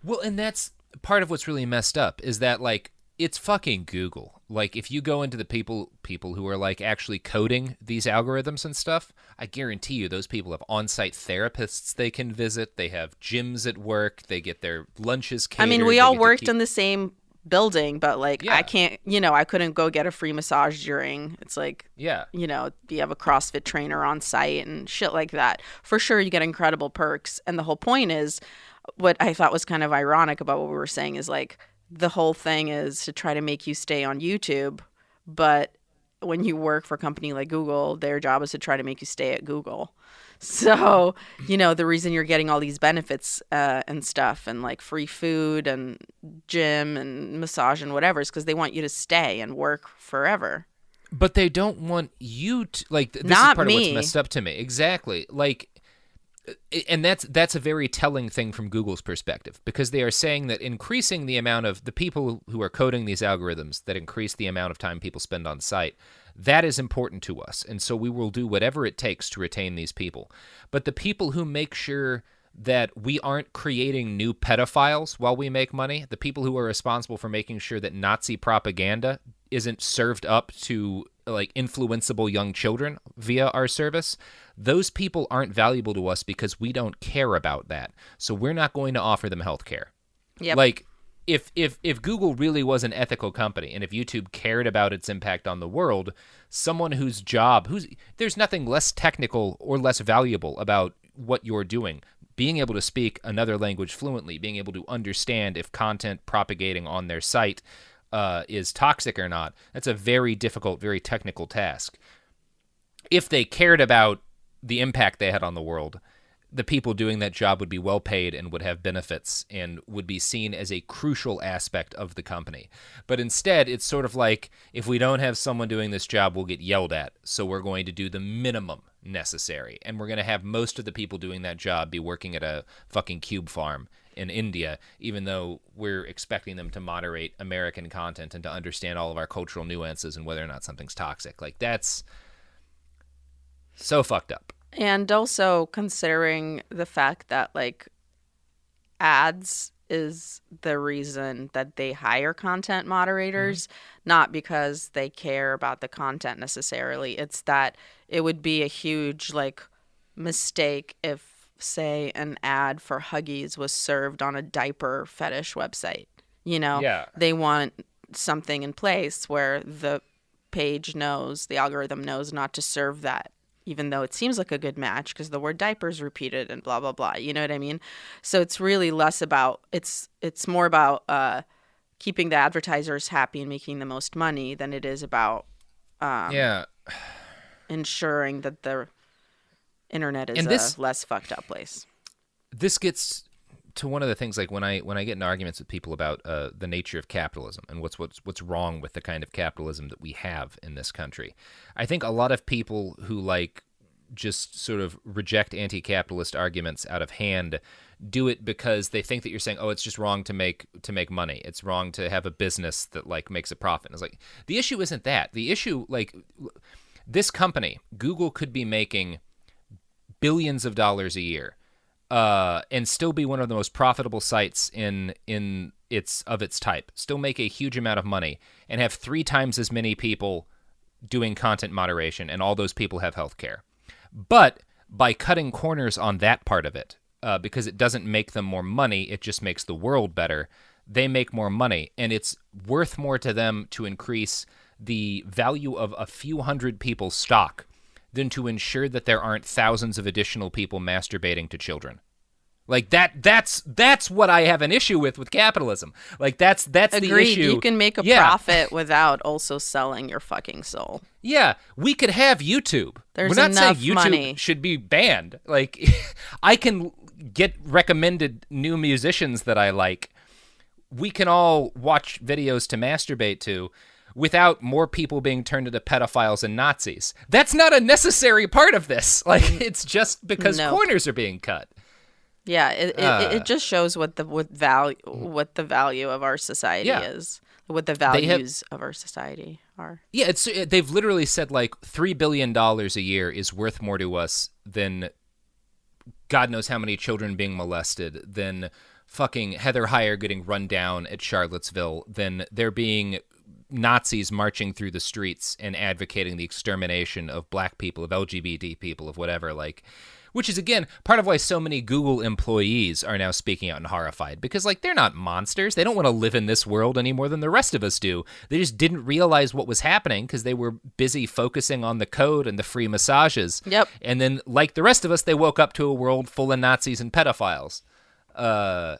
Well, and that's part of what's really messed up is that, like, it's fucking Google. Like, if you go into the people who are, like, actually coding these algorithms and stuff, I guarantee you those people have on-site therapists they can visit. They have gyms at work. They get their lunches catered. I mean, we all worked in the same building, but like I can't, I couldn't go get a free massage during. It's like, you have a CrossFit trainer on site and shit like that. For sure, you get incredible perks. And the whole point is, what I thought was kind of ironic about what we were saying is like the whole thing is to try to make you stay on YouTube. But when you work for a company like Google, their job is to try to make you stay at Google. So, the reason you're getting all these benefits and stuff and like free food and gym and massage and whatever is because they want you to stay and work forever. But they don't want you to, like, this Not is part me. of what's messed up to me. Exactly. Like, and that's a very telling thing from Google's perspective, because they are saying that increasing the amount of the people who are coding these algorithms that increase the amount of time people spend on site, that is important to us. And so we will do whatever it takes to retain these people. But the people who make sure that we aren't creating new pedophiles while we make money, the people who are responsible for making sure that Nazi propaganda isn't served up to like influenceable young children via our service, those people aren't valuable to us because we don't care about that. So we're not going to offer them health care. Yep. Like, if Google really was an ethical company and if YouTube cared about its impact on the world, someone whose there's nothing less technical or less valuable about what you're doing. Being able to speak another language fluently, being able to understand if content propagating on their site is toxic or not, that's a very difficult, very technical task. If they cared about the impact they had on the world, the people doing that job would be well paid and would have benefits and would be seen as a crucial aspect of the company. But instead, it's sort of like, if we don't have someone doing this job, we'll get yelled at. So we're going to do the minimum necessary. And we're going to have most of the people doing that job be working at a fucking cube farm in India, even though we're expecting them to moderate American content and to understand all of our cultural nuances and whether or not something's toxic. Like, that's so fucked up. And also considering the fact that like ads is the reason that they hire content moderators, not because they care about the content necessarily. It's that it would be a huge like mistake if, say, an ad for Huggies was served on a diaper fetish website. They want something in place where the algorithm knows not to serve that, even though it seems like a good match because the word diapers repeated and blah, blah, blah. You know what I mean? So it's really less about, it's more about keeping the advertisers happy and making the most money than it is about ensuring that the internet is a less fucked up place. This gets to one of the things, like when I get in arguments with people about the nature of capitalism and what's wrong with the kind of capitalism that we have in this country, I think a lot of people who like just sort of reject anti-capitalist arguments out of hand do it because they think that you're saying, oh, it's just wrong to make money. It's wrong to have a business that like makes a profit. And it's like, the issue isn't that. The issue, like, this company, Google, could be making billions of dollars a year and still be one of the most profitable sites in its type, still make a huge amount of money and have 3 times as many people doing content moderation, and all those people have health care. But by cutting corners on that part of it, because it doesn't make them more money, it just makes the world better, they make more money, and it's worth more to them to increase the value of a few hundred people's stock than to ensure that there aren't thousands of additional people masturbating to children. Like that's what I have an issue with capitalism. Like that's Agreed. The issue. You can make a profit without also selling your fucking soul. Yeah, we could have YouTube. There's We're not saying enough YouTube money. should be banned. Like I can get recommended new musicians that I like. We can all watch videos to masturbate to without more people being turned into pedophiles and Nazis. That's not a necessary part of this. Like it's just because corners are being cut. Yeah, it just shows what the value of our society is, what the values of our society are. Yeah, they've literally said like $3 billion a year is worth more to us than God knows how many children being molested, than fucking Heather Heyer getting run down at Charlottesville, than there being Nazis marching through the streets and advocating the extermination of black people, of LGBT people, of whatever, like. Which is, again, part of why so many Google employees are now speaking out and horrified. Because, like, they're not monsters. They don't want to live in this world any more than the rest of us do. They just didn't realize what was happening because they were busy focusing on the code and the free massages. Yep. And then, like the rest of us, they woke up to a world full of Nazis and pedophiles. I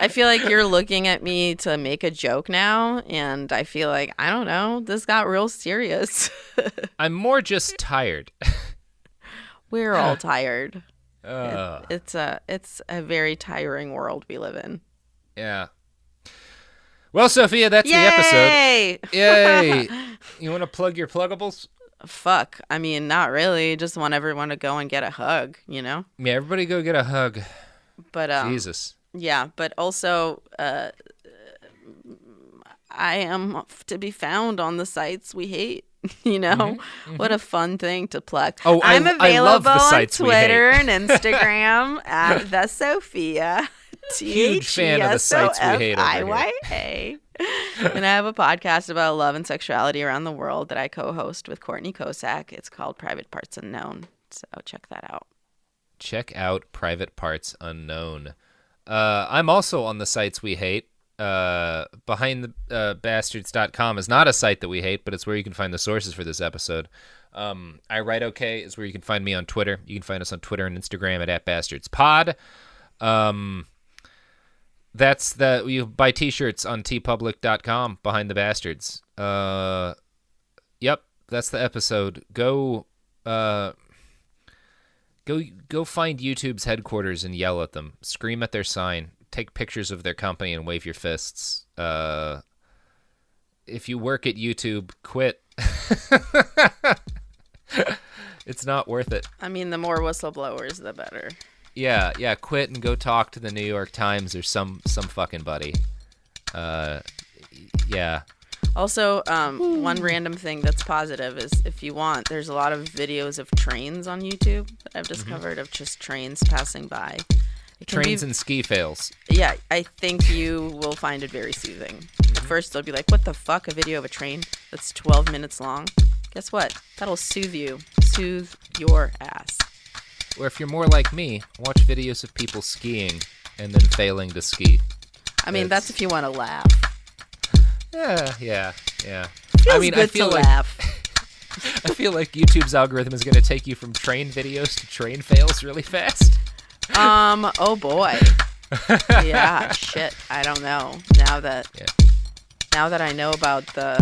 feel like you're looking at me to make a joke now, and I feel like, I don't know, this got real serious. I'm more just tired. We're all tired. It's a very tiring world we live in. Yeah. Well, Sofiya, that's Yay! the episode. Yay! You want to plug your pluggables? Fuck. I mean, not really. Just want everyone to go and get a hug, you know? Yeah, everybody go get a hug. But Jesus. Yeah, but also I am to be found on the sites we hate. You know, what a fun thing to plug. Oh, I'm available on Twitter and Instagram at the Sofiya. Huge fan of the sites we hate over here. And I have a podcast about love and sexuality around the world that I co-host with Courtney Kosak. It's called Private Parts Unknown. So check that out. Check out Private Parts Unknown. I'm also on the sites we hate. BehindTheBastards.com is not a site that we hate, but it's where you can find the sources for this episode. I Write Okay is where you can find me on Twitter. You can find us on Twitter and Instagram at @BastardsPod. That's you buy t-shirts on tpublic.com, Behind the Bastards. Yep, that's the episode. Go find YouTube's headquarters and yell at them. Scream at their sign. Take pictures of their company and wave your fists. If you work at YouTube, quit. It's not worth it. I mean, the more whistleblowers, the better. Yeah, quit and go talk to the New York Times or some fucking buddy. Yeah. Also, one random thing that's positive is, if you want, there's a lot of videos of trains on YouTube that I've discovered of just trains passing by. Trains and ski fails. Yeah, I think you will find it very soothing. At first, they'll be like, what the fuck, a video of a train that's 12 minutes long? Guess what? That'll soothe you. Soothe your ass. Or if you're more like me, watch videos of people skiing and then failing to ski. I mean, that's if you want to laugh. Yeah. Feels good to laugh. I feel like YouTube's algorithm is going to take you from train videos to train fails really fast. Oh boy. Yeah, shit. I don't know. Now that I know about the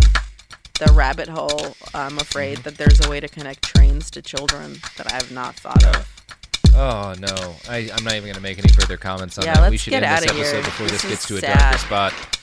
the rabbit hole. I'm afraid that there's a way to connect trains to children that I have not thought of. Oh, no. I'm not even going to make any further comments on that. We let's should get end this outta here. episode before this This gets to is a darker sad. spot.